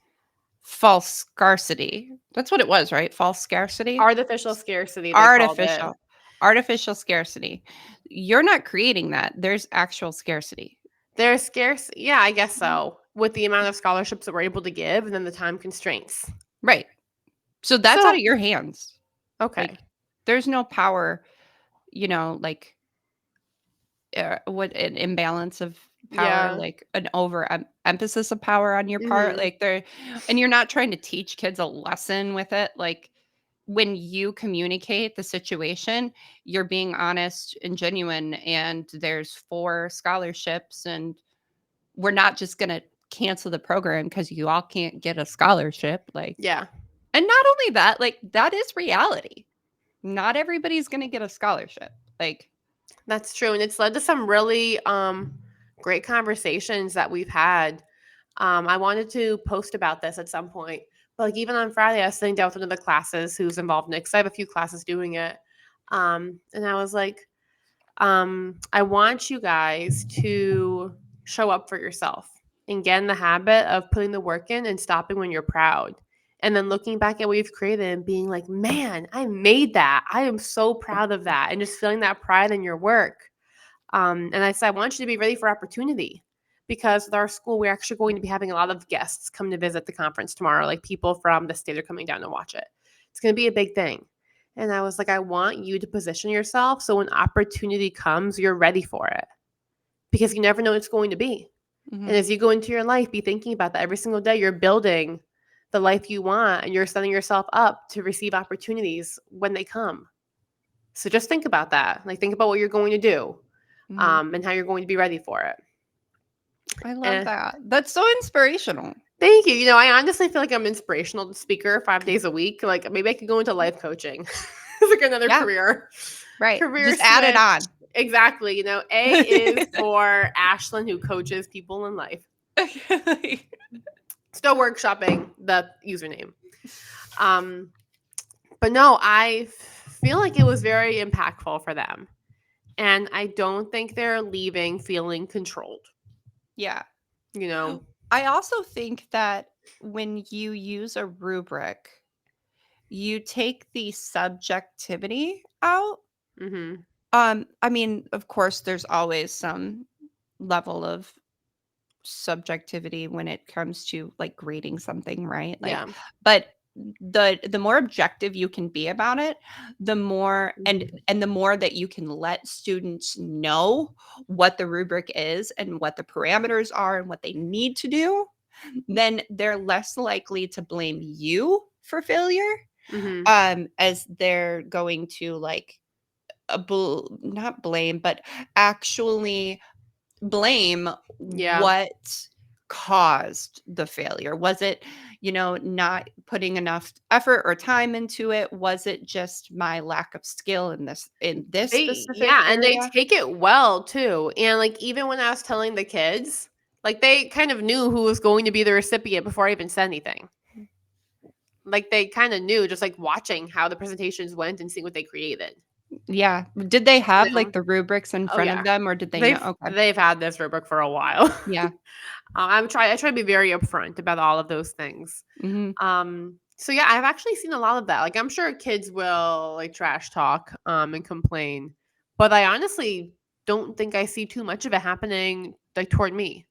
false scarcity. That's what it was, right? False scarcity? Artificial scarcity, they called it. Artificial scarcity. You're not creating that. There's actual scarcity. There's scarce. Yeah, I guess so. With the amount of scholarships that we're able to give and then the time constraints. Right. So that's out of your hands. Okay. Like, there's no power, like what an imbalance of power, like an emphasis of power on your part. Like and you're not trying to teach kids a lesson with it. Like when you communicate the situation, you're being honest and genuine, and there's 4 scholarships, and we're not just going to cancel the program because you all can't get a scholarship. Like, yeah. And not only that, like that is reality. Not everybody's going to get a scholarship. Like, that's true. And it's led to some really great conversations that we've had. I wanted to post about this at some point. But like even on Friday, I was sitting down with one of the classes who's involved in it because I have a few classes doing it. And I was like, I want you guys to show up for yourself and get in the habit of putting the work in and stopping when you're proud. And then looking back at what you've created and being like, man, I made that. I am so proud of that. And just feeling that pride in your work. And I said, I want you to be ready for opportunity because with our school, we're actually going to be having a lot of guests come to visit the conference tomorrow. Like people from the state are coming down to watch it. It's going to be a big thing. And I was like, I want you to position yourself so when opportunity comes, you're ready for it because you never know what it's going to be. And as you go into your life, be thinking about that every single day. You're building the life you want and you're setting yourself up to receive opportunities when they come. So just think about that. Like think about what you're going to do and how you're going to be ready for it. I love that. That's so inspirational. Thank you. I honestly feel like I'm an inspirational speaker 5 days a week. Like maybe I could go into life coaching. It's like another career. Right. Career just add it on. Exactly. A is for Ashlyn, who coaches people in life. Still workshopping the username. But no, I feel like it was very impactful for them. And I don't think they're leaving feeling controlled. Yeah. I also think that when you use a rubric, you take the subjectivity out. I mean, of course, there's always some level of subjectivity when it comes to like grading something, right? Like, but the more objective you can be about it, the more and the more that you can let students know what the rubric is and what the parameters are and what they need to do, then they're less likely to blame you for failure as they're going to like not blame but actually blame what caused the failure. Was it not putting enough effort or time into it? Was it just my lack of skill in this specific area? And they take it well too. And like even when I was telling the kids, like they kind of knew who was going to be the recipient before I even said anything. Like they kind of knew just like watching how the presentations went and seeing what they created. Yeah. Did they have like the rubrics in front of them, or did they know? Okay. They've had this rubric for a while. Yeah. I try to be very upfront about all of those things. So yeah, I've actually seen a lot of that. Like I'm sure kids will like trash talk and complain, but I honestly don't think I see too much of it happening like toward me.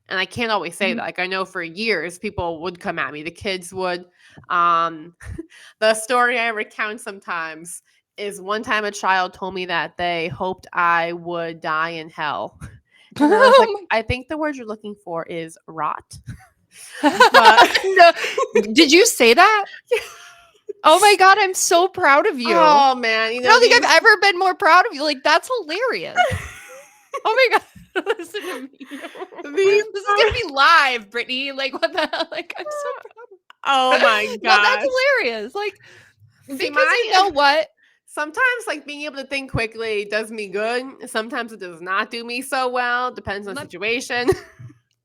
And I can't always say that. Like I know for years people would come at me. The kids would. The story I recount sometimes is one time a child told me that they hoped I would die in hell. And I was like, I think the word you're looking for is rot. But No, did you say that? Oh my God, I'm so proud of you. oh man, I don't think I've ever been more proud of you. Like, that's hilarious. Oh my God. Listen to me. This is gonna be live, Brittany. Like, what the hell? Like, I'm so proud of you. Oh my No, god. that's hilarious. Like, See, because you know what? Sometimes like being able to think quickly does me good. Sometimes it does not do me so well. Depends on the situation.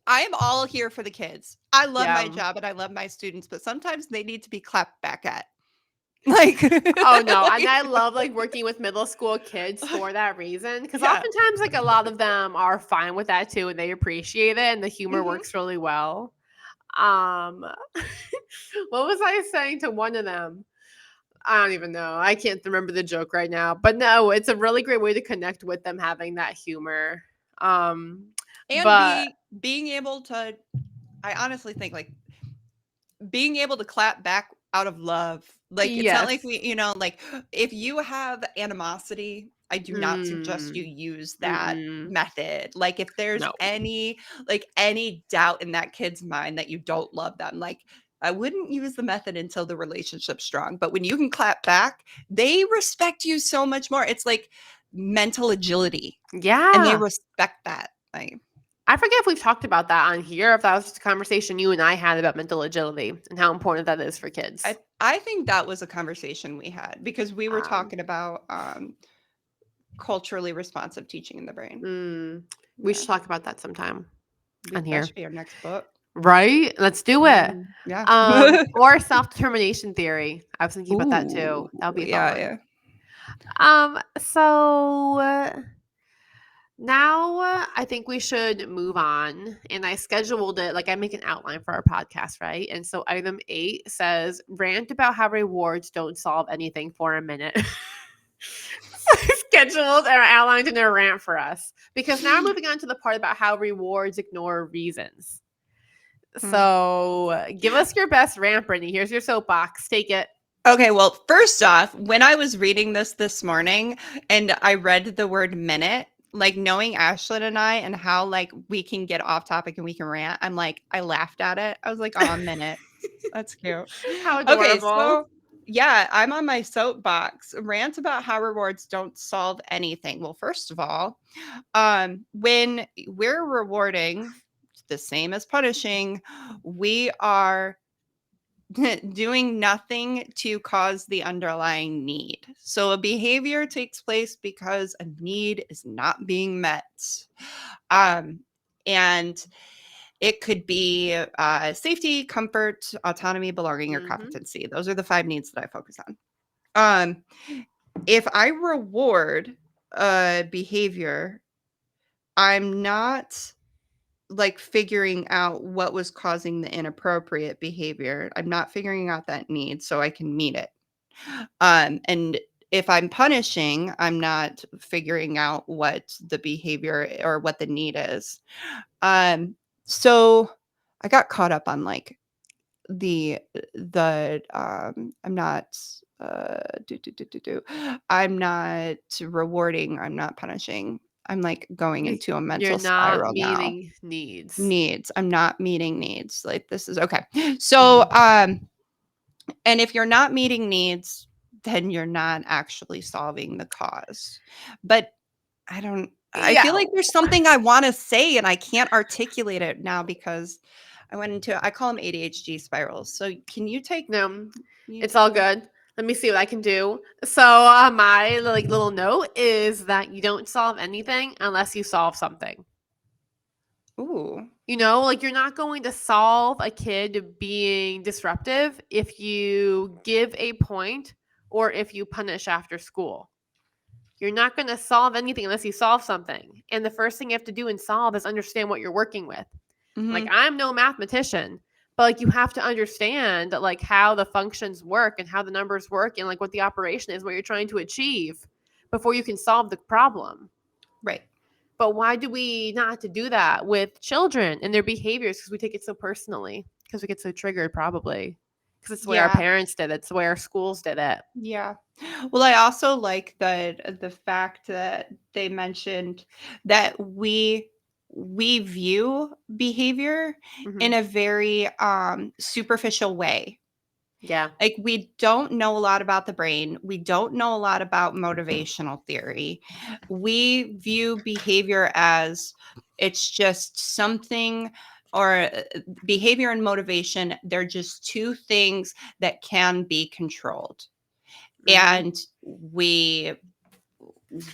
I am all here for the kids. I love my Yeah. job and I love my students, but sometimes they need to be clapped back at. Like, Oh no, and I love like working with middle school kids for that reason because Yeah. oftentimes like a lot of them are fine with that too and they appreciate it and the humor Mhm. works really well. What was I saying to one of them? I don't even know. I can't remember the joke right now. But no, it's a really great way to connect with them having that humor. And But being able to, I honestly think like being able to clap back out of love. Like, it's not like yes. we, like if you have animosity, I do not suggest you use that Mm-mm. method. Like, if there's No. any doubt in that kid's mind that you don't love them, like, I wouldn't use the method until the relationship's strong. But when you can clap back, they respect you so much more. It's like mental agility, and they Yeah. respect that. Like, I forget if we've talked about that on here, if that was just a conversation you and I had about mental agility and how important that is for kids. I think that was a conversation we had because we were Um, talking about culturally responsive teaching in the brain. We Yeah. should talk about that sometime on That here. should be our next book. Right? Let's do it. Yeah. Or self-determination theory. I was thinking about that too. Ooh, That would be a fun yeah. one. So now I think we should move on. And I scheduled it, like I make an outline for our podcast, right? And so item 8 says rant about how rewards don't solve anything for a minute. Scheduled and outlined in a rant for us. Because now we're moving on to the part about how rewards ignore reasons. So give us your best rant, Brittany. Here's your soapbox. Take it. Okay, well, first off, when I was reading this morning and I read the word minute, like knowing Ashlyn and I and how like we can get off topic and we can rant, I'm like, I laughed at it. I was like, oh, a minute. That's cute. How adorable. Okay, so yeah, I'm on my soapbox. Rant about how rewards don't solve anything. Well, first of all, when we're rewarding, the same as punishing, we are doing nothing to cause the underlying need. So a behavior takes place because a need is not being met. And it could be safety, comfort, autonomy, belonging, or competency. Those are the 5 needs that I focus on. If I reward a behavior, I'm not like figuring out what was causing the inappropriate behavior. I'm not figuring out that need so I can meet it. And if I'm punishing, I'm not figuring out what the behavior or what the need is. So I got caught up on like I'm not I'm not rewarding, I'm not punishing. I'm like going into a mental You're not spiral now. meeting needs. Needs. I'm not meeting needs. Like, this is okay. So and if you're not meeting needs, then you're not actually solving the cause. But I feel like there's something I want to say and I can't articulate it now because I call them ADHD spirals. So can you take No, it's all good. Let me see what I can do. So my like little note is that you don't solve anything unless you solve something. Ooh. You know, like you're not going to solve a kid being disruptive if you give a point or if you punish after school. You're not going to solve anything unless you solve something. And the first thing you have to do and solve is understand what you're working with. Like, I'm no mathematician, but like you have to understand like how the functions work and how the numbers work and like what the operation is, what you're trying to achieve before you can solve the problem. Right. But why do we not have to do that with children and their behaviors? Because we take it so personally, because we get so triggered probably. because it's the way our Yeah. parents did it. It's the way our schools did it. Yeah. Well, I also like the fact that they mentioned that we view behavior in Mhm. a very superficial way. Yeah. Like we don't know a lot about the brain. We don't know a lot about motivational theory. We view behavior as it's just something or behavior and motivation, they're just two things that can be controlled. Mhm. And we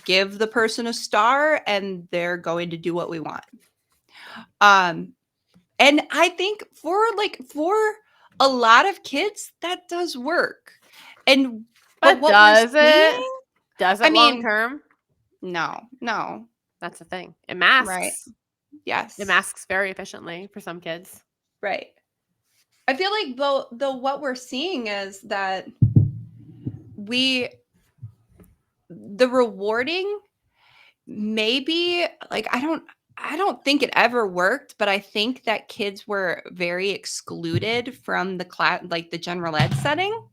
give the person a star and they're going to do what we want. Um and I think for a lot of kids that does work. But But what we're does it? seeing, Does I it long mean, term? no, no, That's the thing. It right. masks. It Yes, masks very efficiently for some kids. right. I feel like though what we're seeing is that we the rewarding maybe like I don't think it ever worked, but I think that kids were very excluded from the class like the general ed setting.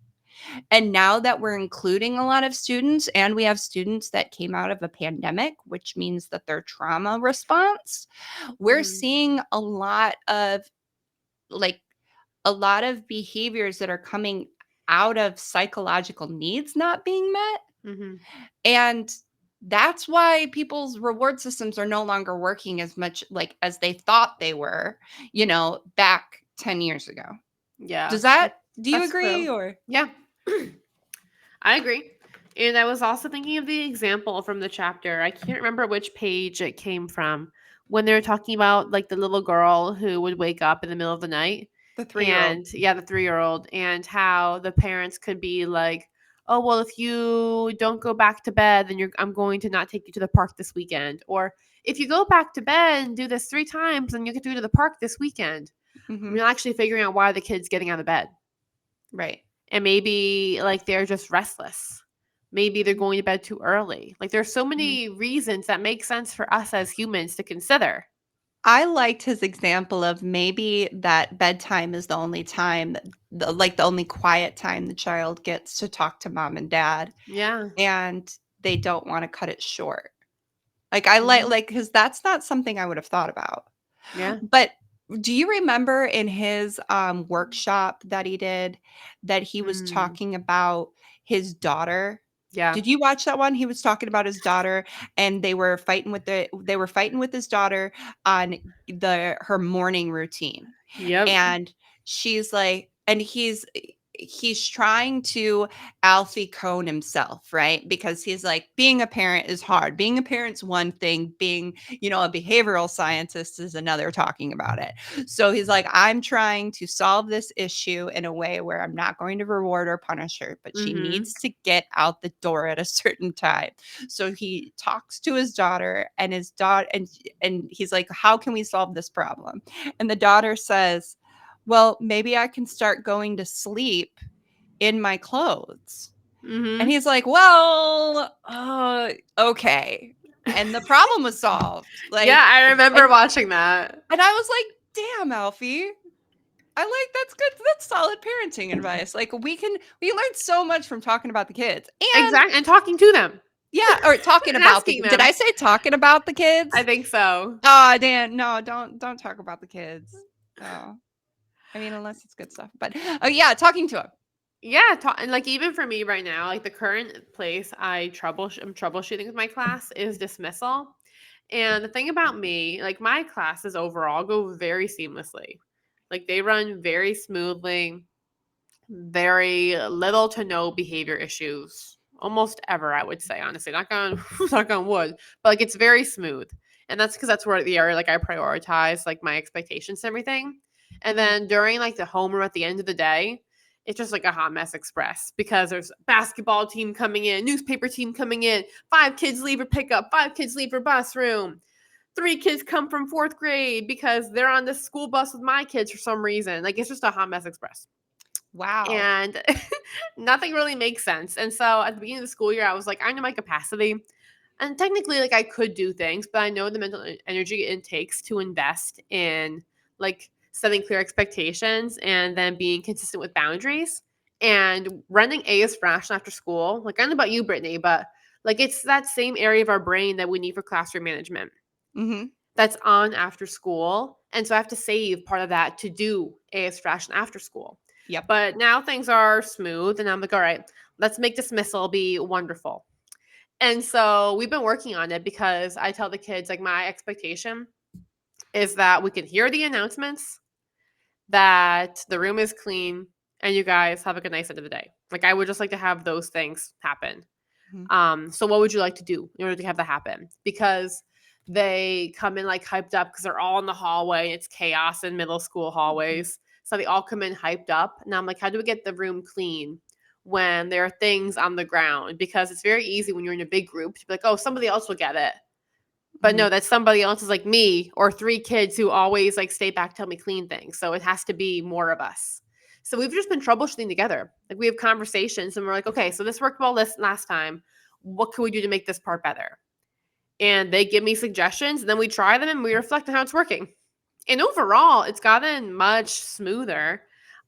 And now that we're including a lot of students and we have students that came out of a pandemic, which means that their trauma response, we're Mhm. seeing like a lot of behaviors that are coming out of psychological needs not being met. Mhm. And that's why people's reward systems are no longer working as much like as they thought they were, back 10 years ago. Yeah. Do you That's agree true. or Yeah. I agree. And I was also thinking of the example from the chapter. I can't remember which page it came from when they were talking about like the little girl who would wake up in the middle of the night. the 3-year-old? And yeah, the 3-year old, and how the parents could be like, "Oh, well, if you don't go back to bed, then I'm going to not take you to the park this weekend." Or if you go back to bed and do this 3 times, then you get to go to the park this weekend. We're Mhm. not actually figuring out why the kid's getting out of bed. Right. And maybe like they're just restless. Maybe they're going to bed too early. Like there's so Mhm. many reasons that make sense for us as humans to consider. I liked his example of maybe that bedtime is the only time the only quiet time the child gets to talk to mom and dad, Yeah. and they don't wanna cut it short. Like, I Mhm. because that's not something I would have thought about. Yeah. But do you remember in his, workshop that he did, that he was Mm. talking about his daughter? Yeah. Did you watch that one? He was talking about his daughter, and they were fighting with his daughter on her morning routine. Yep. And she's like and he's trying to Alfie Cone himself, right? Because he's like, being a parent is hard. Being a parent's one thing, being, a behavioral scientist is another talking about it. So he's like, I'm trying to solve this issue in a way where I'm not going to reward or punish her, but she Mhm. needs to get out the door at a certain time. So he talks to his daughter and his daughter and he's like, how can we solve this problem? And the daughter says, well, maybe I can start going to sleep in my clothes. And Mhm. he's like, well, okay. And the problem was solved. Yeah, I remember And watching that. and I was like, damn, Alfie. That's good. That's solid parenting advice. Like we learned so much from talking about the kids. And Exactly, and talking to them yeah, or talking and about asking did them. I say talking about the I kids? think so. Oh, Dan, no, don't talk about the kids. No. I mean, unless it's good stuff. But oh yeah, talking to him. Yeah, and like even for me right now, like the current place I'm troubleshooting with my class is dismissal. And the thing about me, like my classes overall go very seamlessly. Like they run very smoothly, very little to no behavior issues. Almost ever, I would say, honestly. Not on knock on wood. But like it's very smooth. And that's because that's where the area like I prioritize like my expectations and everything. And Mhm. then during like the homeroom at the end of the day, it's just like a hot mess express because there's basketball team coming in, newspaper team coming in, 5 kids leave for pickup, 5 kids leave for bus room, 3 kids come from 4th grade because they're on this school bus with my kids for some reason. Like it's just a hot mess express. Wow. And nothing really makes sense. And so at the beginning of the school year, I was like, I know my capacity. And technically, like I could do things, but I know the mental energy it takes to invest in like setting clear expectations, and then being consistent with boundaries. And running A is fresh after school. Like, I don't know about you, Brittany, but like it's that same area of our brain that we need for classroom management Mhm. that's on after school. And so I have to save part of that to do AS Fashion after school. Yep. But now things are smooth, and I'm like, all right, let's make dismissal be wonderful. And so we've been working on it because I tell the kids, like, my expectation is that we can hear the announcements, that the room is clean, and you guys have a good nice end of the day. Like, I would just like to have those things happen. Mhm. So what would you like to do in order to have that happen? Because they come in like hyped up because they're all in the hallway. It's chaos in middle school hallways. So they all come in hyped up. And I'm like, how do we get the room clean when there are things on the ground? Because it's very easy when you're in a big group to be like, oh, somebody else will get it. But no, Mhm. that somebody else is like me or 3 kids who always like stay back, tell me clean things. So it has to be more of us. So we've just been troubleshooting together. Like, we have conversations and we're like, okay, so this worked well this last time. What can we do to make this part better? And they give me suggestions, and then we try them and we reflect on how it's working. And overall, it's gotten much smoother.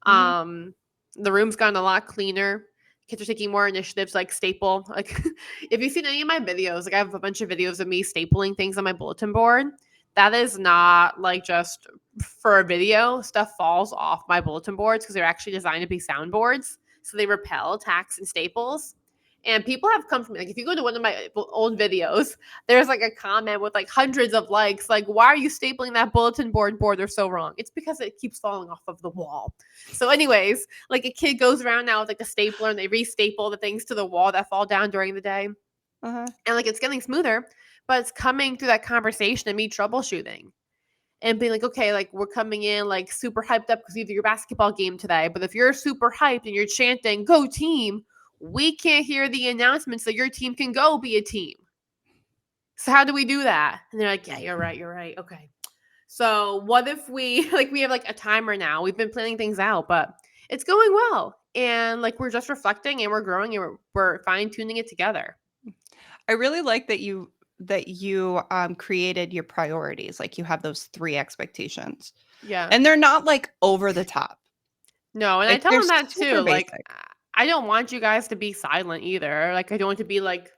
Mhm. Um, the room's gotten a lot cleaner. Kids are taking more initiatives, like staple. Like, if you've seen any of my videos, like I have a bunch of videos of me stapling things on my bulletin board. That is not like just for a video. Stuff falls off my bulletin boards because they're actually designed to be soundboards, so they repel tacks and staples. And people have come from me. Like, if you go to one of my old videos, there's like a comment with like hundreds of likes, like, why are you stapling that bulletin board border so wrong? It's because it keeps falling off of the wall. So anyways, like, a kid goes around now with like a stapler and they re-staple the things to the wall that fall down during the day. Uh-huh. And like, it's getting smoother, but it's coming through that conversation and me troubleshooting and being like, okay, like, we're coming in like super hyped up because you have your basketball game today. But if you're super hyped and you're chanting, go team, we can't hear the announcements that your team can go be a team. So how do we do that? And they're like, yeah, you're right. You're right. Okay. So what if we like, we have like a timer now. We've been planning things out, but it's going well. And like, we're just reflecting and we're growing and we're fine tuning it together. I really like that you created your priorities. Like you have those 3 expectations. Yeah. And they're not like over the top. No, and I Like tell they're them that too. super Like, basic. I don't want you guys to be silent either. Like, I don't want to be like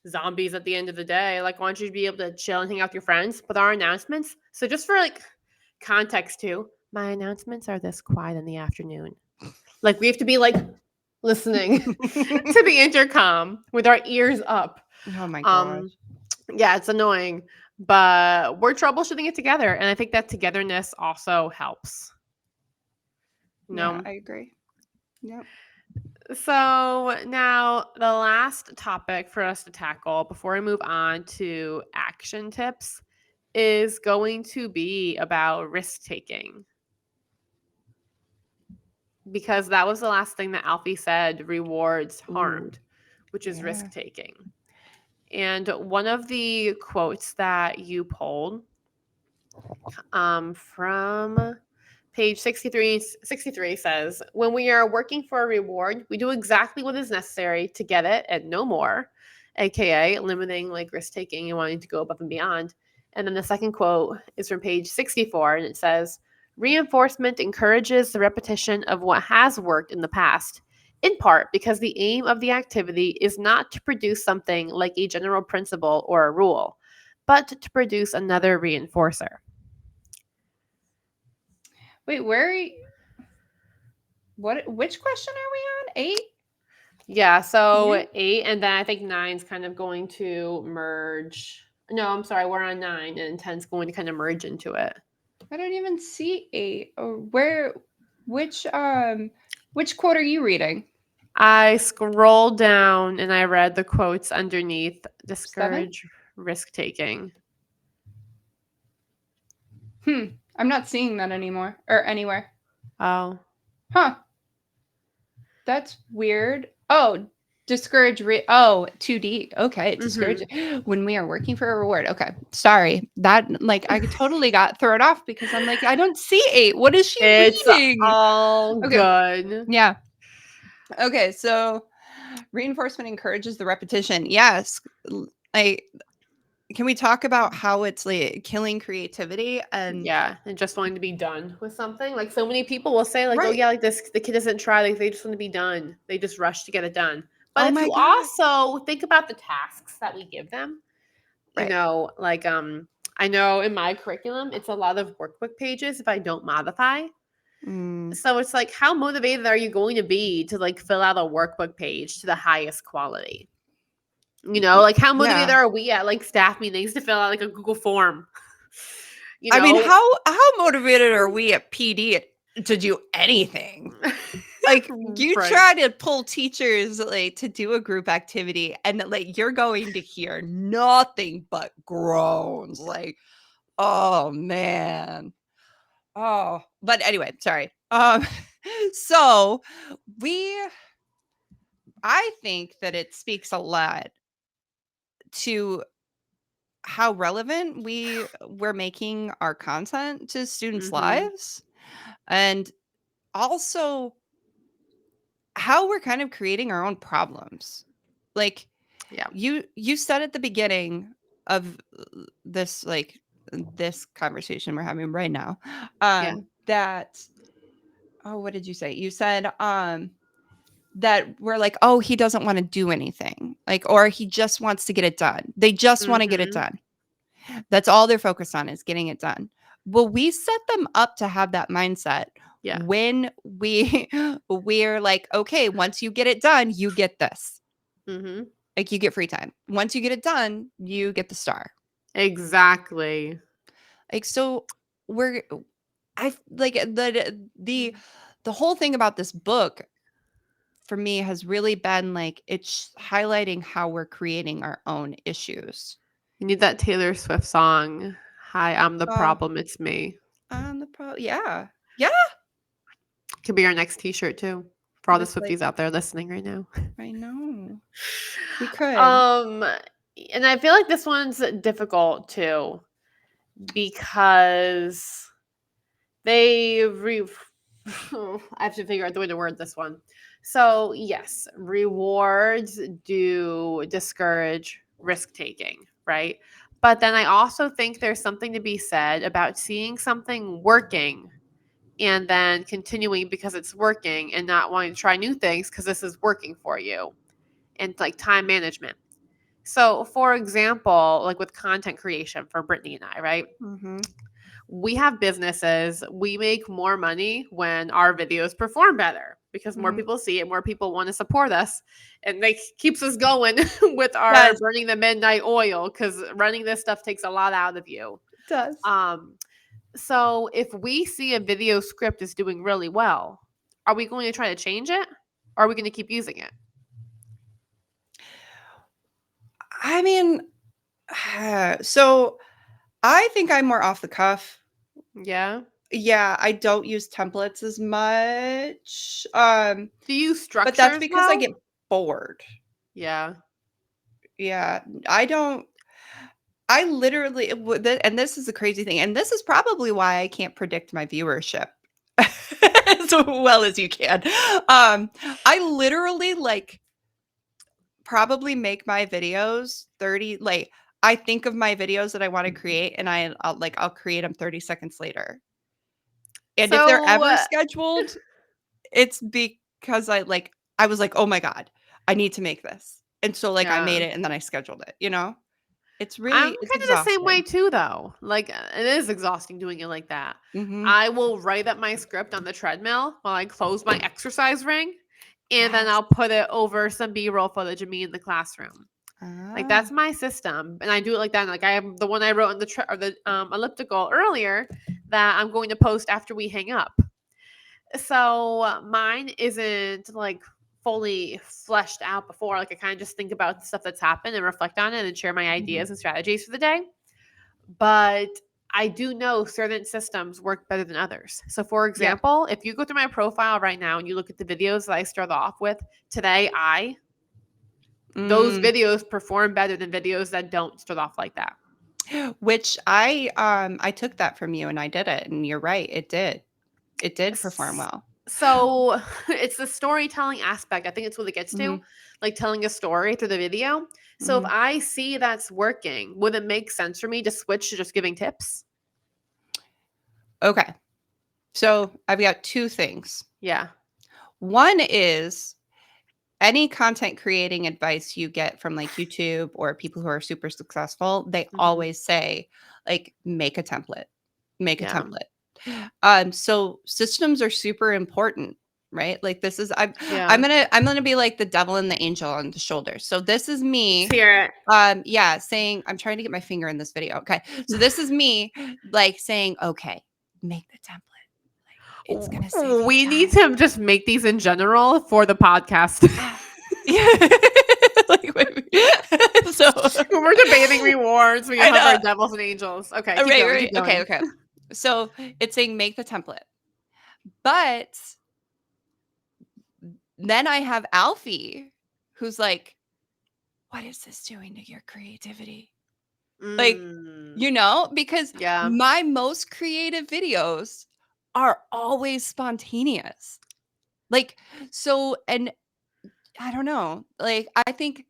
zombies at the end of the day. Like, I want you to be able to chill and hang out with your friends with our announcements. So just for like context too, my announcements are this quiet in the afternoon. Like, we have to be like listening to the intercom with our ears up. Oh my gosh. Yeah, it's annoying, but we're troubleshooting it together, and I think that togetherness also helps. You Yeah, know. I agree. Yep. So now the last topic for us to tackle before we move on to action tips is going to be about risk taking. Because that was the last thing that Alfie said rewards Ooh, harmed, which is yeah. risk taking. And one of the quotes that you pulled from page 63 says, when we are working for a reward, we do exactly what is necessary to get it and no more, aka limiting like risk taking and wanting to go above and beyond. And then the second quote is from page 64, and it says, reinforcement encourages the repetition of what has worked in the past, in part because the aim of the activity is not to produce something like a general principle or a rule, but to produce another reinforcer. Wait, which question are we on? 8? Yeah, so Nine? 8, and then I think 9's kind of going to merge. No, I'm sorry, we're on 9, and 10's going to kind of merge into it. I don't even see 8. Or which quote are you reading? I scrolled down and I read the quotes underneath 7? discourage risk taking. I'm not seeing that anymore or anywhere. Oh. Huh. That's weird. Oh, discourage 2D. Okay, discourage when we are working for a reward. Okay. Sorry. That like I totally got thrown off because I'm like, I don't see 8. What is she It's reading? all Okay. good. Yeah. Okay, so reinforcement encourages the repetition. Yes. Like can we talk about how it's like killing creativity and Yeah, and just wanting to be done with something. Like so many people will say, like, "Oh right. yeah, like this, the kid doesn't try. Like they just want to be done. They just rush to get it done." But Oh if my you god. also think about the tasks that we give them, Right. like I know in my curriculum, it's a lot of workbook pages if I don't modify. Mm, So it's like, how motivated are you going to be to like fill out a workbook page to the highest quality? Like how motivated yeah. are we at like staff meetings to fill out like a Google form? you I mean, know, how motivated are we at PD to do anything? Like, you right. try to pull teachers, like, to do a group activity, and, like, you're going to hear nothing but groans, like, "Oh, man." Oh, but anyway, sorry. So we I think that it speaks a lot to how relevant we're making our content to students' Mhm. lives, and also how we're kind of creating our own problems. Like, Yeah. you said at the beginning of this, like, this conversation we're having right now, Yeah. that oh, what did you say? You said, that we're like, "Oh, he doesn't wanna do anything," like, or he just wants to get it done. They just wanna get it Mhm. done. That's all they're focused on is getting it done. Well, we set them up to have that mindset Yeah. when we're like, "Okay, once you get it done, you get this." Mhm. Like, you get free time. Once you get it done, you get the star. Exactly. Like, so we're I like, the whole thing about this book for me has really been, like, it's highlighting how we're creating our own issues. You need that Taylor Swift song. Hi, I'm the Uh, problem. It's me. on the yeah. Yeah, Could be our next T-shirt too. For all the with, like Swifties out there listening right now. I know. We could. Um, and I feel like this one's difficult too because they re. I have to figure out the way to word this one. So yes, rewards do discourage risk taking, right? But then I also think there's something to be said about seeing something working and then continuing because it's working and not wanting to try new things because this is working for you, and like time management. So, for example, like with content creation for Brittany and I, right? Mhm. We have businesses, we make more money when our videos perform better because more Mhm. people see it, more people want to support us, and they keeps us going with our Does, burning the midnight oil because running this stuff takes a lot out of you. does. Um, so if we see a video script is doing really well, are we going to try to change it? Or are we going to keep using it? I mean, so I think I'm more off the cuff. Yeah. Yeah, I don't use templates as much, Do you use but that's structures because I well? get bored. Yeah. Yeah, I don't I literally and this is the crazy thing, and this is probably why I can't predict my viewership as well as you can. I literally, like, probably make my videos 30 like, I think of my videos that I wanna create, and I'll create them 30 seconds later. And if they're So ever scheduled, it's because I was like, "Oh my god, I need to make this." And so, like, I yeah. made it and then I scheduled it, you know? I'm It's kind of the same way exhausting. too, though. Like, it is exhausting doing it like that. Mhm. I will write up my script on the treadmill while I close my exercise ring, and then Yes. I'll put it over some B-roll footage of me in the classroom. Like Ah. that's my system, and I do it like that. Like I have the one I wrote in the elliptical earlier that I'm going to post after we hang up. So mine isn't like fully fleshed out before. Like I kind of just think about the stuff that's happened and reflect on it and share my Mhm. ideas and strategies for the day. But I do know certain systems work better than others. So, for Yeah. example, if you go through my profile right now and you look at the videos that I start off with, today those Mm. videos perform better than videos that don't start off like that. Which I took that from you and I did it, and you're right, it did. It did perform well. So it's the storytelling aspect. I think it's what it gets to, Mhm, like telling a story through the video. So if mhm. I see that's working, would it make sense for me to switch to just giving tips? Okay. So, I've got 2 things. Yeah. One is any content creating advice you get from, like, YouTube or people who are super successful, they Hmm. always say, like, "Make a template. Make a Yeah. template." So systems are super important, right? Like, this is Yeah. I'm gonna be like the devil and the angel on the shoulder. So this is Let's me, hear yeah, saying I'm trying to get my finger in this video, okay. So this is me, like, saying, "Okay, make the template. Like, it's gonna save it. you We need time." to just make these in general for the podcast. Yeah. Like, so When we're debating rewards, we I have our know. devils and angels. Okay, keep Right, going. right. Keep Okay, going. okay. So it's saying make the template. But then I have Alfie who's like, "What is this doing to your creativity?" Like, Mm, because yeah. my most creative videos are always spontaneous. Like, so and I don't know. Like, I think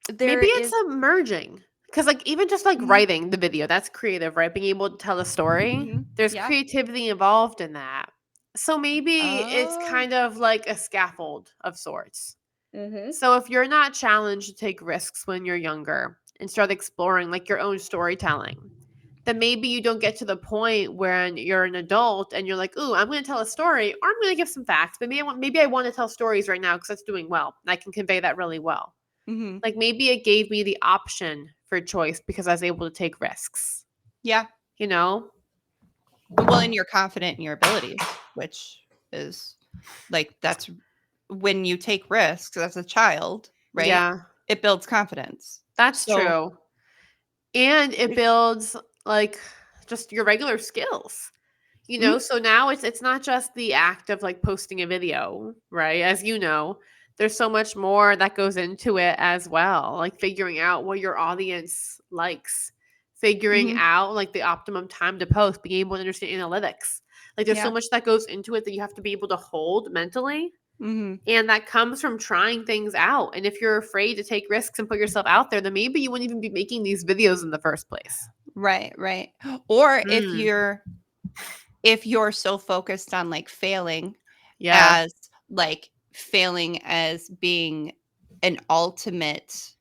there Maybe it's is a merging. Because, like, even just like Mhm, writing the video, that's creative, right? Being able to tell a story, mhm. there's Yeah. creativity involved in that. So maybe it's Oh. kind of like a scaffold of sorts. Mhm. So if you're not challenged to take risks when you're younger and start exploring like your own storytelling, then maybe you don't get to the point when you're an adult and you're like, "Ooh, I'm going to tell a story, or I'm going to give some facts." But maybe I want to tell stories right now because that's doing well. And I can convey that really well. Mhm. Like maybe it gave me the option for choice because I was able to take risks. Yeah. You know? Well, and you're confident in your abilities, which is like that's when you take risks as a child, right? Yeah, It builds confidence. that's So, true. And it like builds like just your regular skills. mhm, So now it's not just the act of like posting a video, right? As you know, there's so much more that goes into it as well, like figuring out what your audience likes, figuring mhm, out like the optimum time to post, being able to understand analytics. Like there's so yeah, much that goes into it that you have to be able to hold mentally. mhm, And that comes from trying things out. And if you're afraid to take risks and put yourself out there, then maybe you wouldn't even be making these videos in the first place. right, right. Or Mm, if you're so focused on, like, yeah. failing as being an ultimate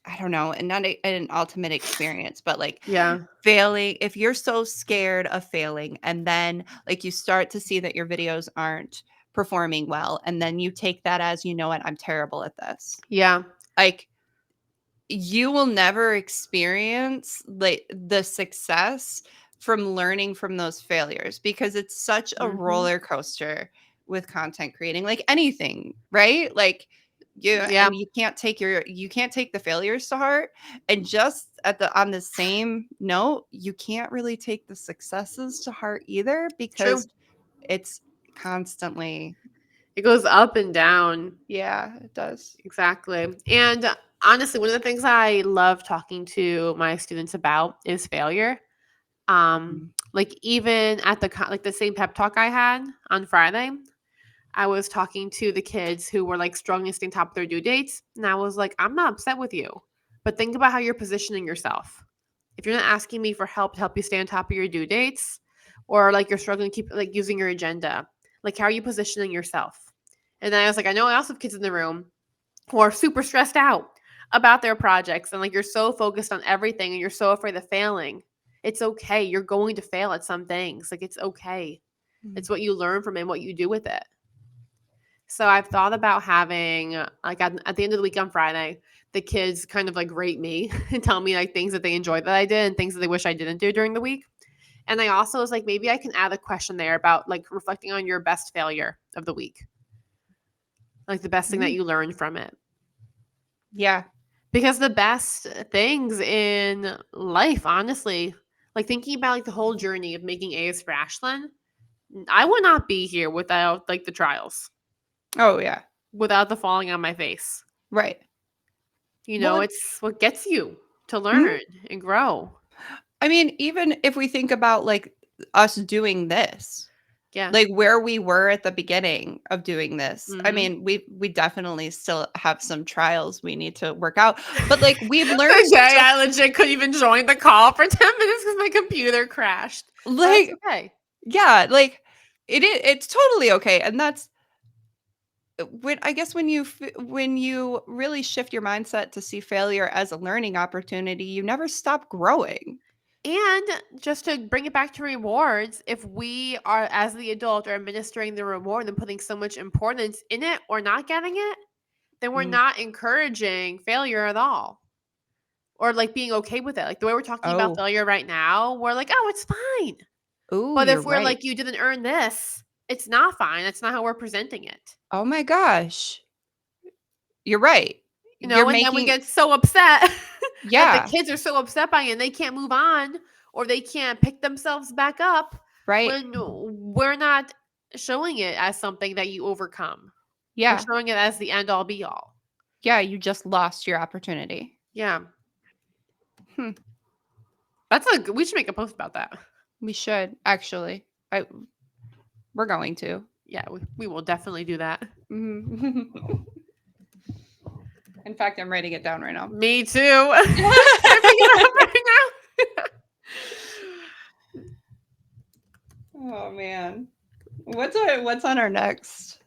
I don't know, and not an ultimate experience, but, like, Yeah. failing if you're so scared of failing and then, like, you start to see that your videos aren't performing well, and then you take that as, "You know what? I'm terrible at this." Yeah. Like, you will never experience, like, the success from learning from those failures because it's such a Hmm. roller coaster with content creating, like anything, right? Like, Yeah. you can't take the failures to heart, and just at the on the same note, you can't really take the successes to heart either True. because it's constantly It goes up and down. yeah, it does. Exactly. And honestly, one of the things I love talking to my students about is failure. Mhm. Like even at like the same pep talk I had on Friday, I was talking to the kids who were like struggling to stay on top of their due dates, and I was like, I'm not upset with you, but think about how you're positioning yourself. If you're not asking me for help to help you stay on top of your due dates, or like you're struggling to keep like using your agenda, like how are you positioning yourself? And then I was like, I know I also have kids in the room who are super stressed out about their projects, and like you're so focused on everything and you're so afraid of failing. It's okay. You're going to fail at some things. Like it's okay. Mhm. It's what you learn from it and what you do with it. So I've thought about having like at the end of the week on Friday, the kids kind of like rate me and tell me like things that they enjoyed that I did and things that they wish I didn't do during the week. And I also was like, maybe I can add a question there about like reflecting on your best failure of the week, like the best thing that Mhm. you learned from it. Yeah. Because the best things in life, honestly, like thinking about like the whole journey of making A's for Ashlyn, I would not be here without like the trials, Oh, yeah. without the falling on my face. Right. Well, It's what gets you to mhm. learn and grow. I mean, even if we think about, like, us doing this, Yeah. like where we were at the beginning of doing this. I Mhm. mean, we definitely still have some trials we need to work out, but like we've learned The day so I legit couldn't even join the call for 10 minutes because my computer crashed. But it's like okay. yeah, like it's totally okay. And that's when I guess when you really shift your mindset to see failure as a learning opportunity, you never stop growing. And just to bring it back to rewards, if we are, as the adult, are administering the reward and putting so much importance in it or not getting it, then we're Mm. not encouraging failure at all. Or like being okay with it. Like the way we're talking about Oh, failure right now, we're like, oh, it's fine. ooh, But you're if we're right. like, you didn't earn this, it's not fine. That's not how we're presenting it. Oh my gosh. You're right. You're And then we making get so upset that the yeah, kids are so upset by it and they can't move on or they can't pick themselves back up right? when we're not showing it as something that you overcome. We're Yeah. showing it as the end all be all. Yeah, you just lost your opportunity. Yeah. Hmm. We should make a post about that. We should actually. We're going to. Yeah, we will definitely do that. Mhm. In fact, I'm writing it down right now. Me too. Typing it up right now. Oh man. What's on our next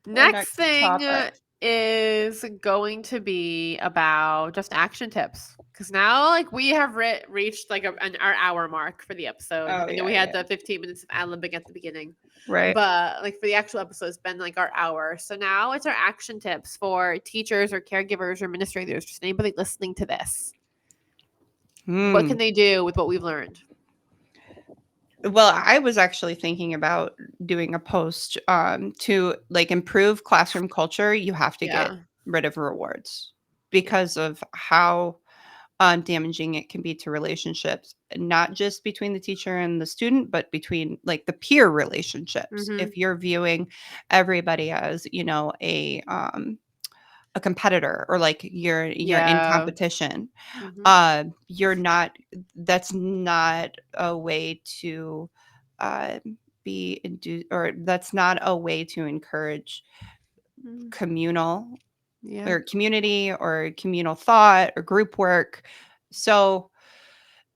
Next thing topic? is going to be about just action tips because now like we have reached like our hour mark for the episode. Oh I know yeah, we had yeah. the 15 minutes of ad-libbing at the beginning, Right. but like for the actual episode, it's been like our hour. So now it's our action tips for teachers or caregivers or administrators, just anybody listening to this. What Hmm. can they do with what we've learned? Well, I was actually thinking about doing a post to like improve classroom culture. You have to get Yeah. rid of rewards Yeah. because of how damaging it can be to relationships, not just between the teacher and the student, but between like the peer relationships. Mm-hmm. If you're viewing everybody as, a competitor or like you're in Yeah. competition, Mm-hmm. you're not that's not a way to uh, or that's not a way to encourage communal Yeah. or community or communal thought or group work. So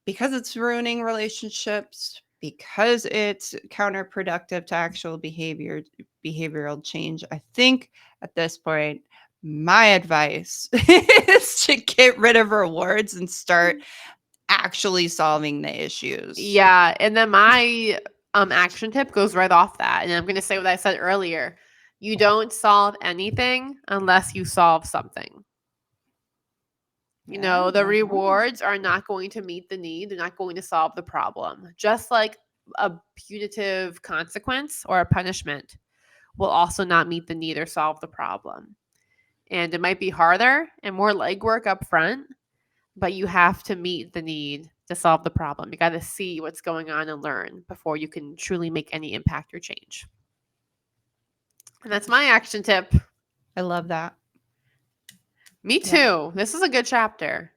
because it's ruining relationships, because it's counterproductive to actual behavioral change, I think at this point, my advice is to get rid of rewards and start actually solving the issues. Yeah, and then my action tip goes right off that. And I'm going to say what I said earlier. You don't solve anything unless you solve something. Yeah, The yeah. rewards are not going to meet the need. They're not going to solve the problem. Just like a punitive consequence or a punishment will also not meet the need or solve the problem. And it might be harder and more legwork up front, but you have to meet the need to solve the problem. You got to see what's going on and learn before you can truly make any impact or change. And that's my action tip. I love that. Me Yeah. too. This is a good chapter.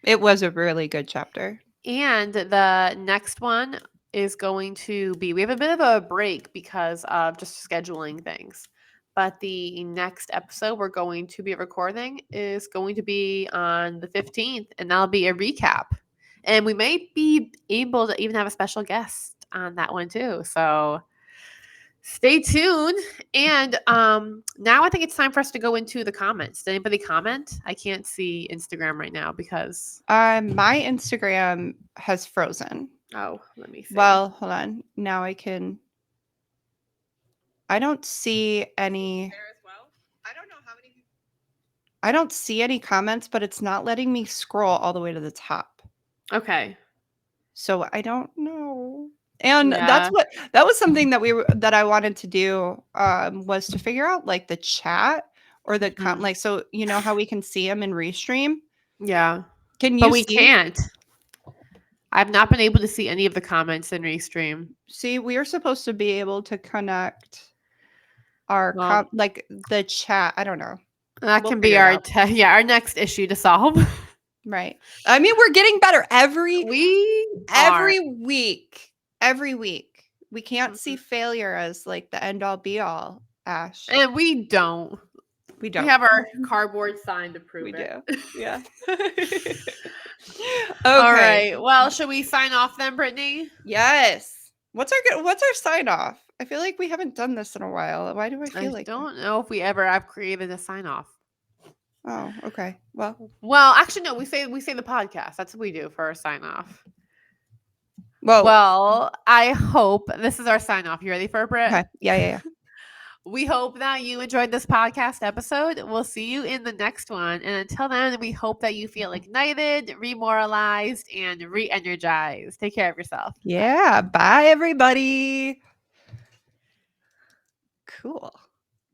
It was a really good chapter. And the next one is going to be we have a bit of a break because of just scheduling things. But the next episode we're going to be recording is going to be on the 15th, and that'll be a recap. And we may be able to even have a special guest on that one too. So stay tuned. And now I think it's time for us to go into the comments. Did anybody comment? I can't see Instagram right now because My Instagram has frozen. let me see. Well, hold on. Now I don't see any. There as well. I don't know how many. I don't see any comments, but it's not letting me scroll all the way to the top. Okay. So I don't know. And Yeah. that was something that I wanted to do was to figure out like the chat or the Mhm. like, so you know how we can see them in Restream. Yeah. Can But you we see? can't. I've not been able to see any of the comments in Restream. See, we are supposed to be able to connect our Well, like the chat. I don't know. that We'll can be figure it our out. our next issue to solve. Right. I mean, we're getting better every We are. every week. Every week. We can't see failure as like the end all be all, Ash. And we don't. We We don't. have our cardboard sign to prove We it. do. Yeah. All Okay. right. Well, should we sign off then, Brittany? Yes. What's our sign off? I feel like we haven't done this in a while. Why do I I feel like that? don't know if we ever have created a sign off. Oh, okay. Well, Actually, no. We say the podcast. That's what we do for our sign off. well, Well, I hope this is our sign off. You ready for it, Britt? okay. Yeah. We hope that you enjoyed this podcast episode. We'll see you in the next one. And until then, we hope that you feel ignited, remoralized, and re-energized. Take care of yourself. Yeah. Bye, everybody. Cool.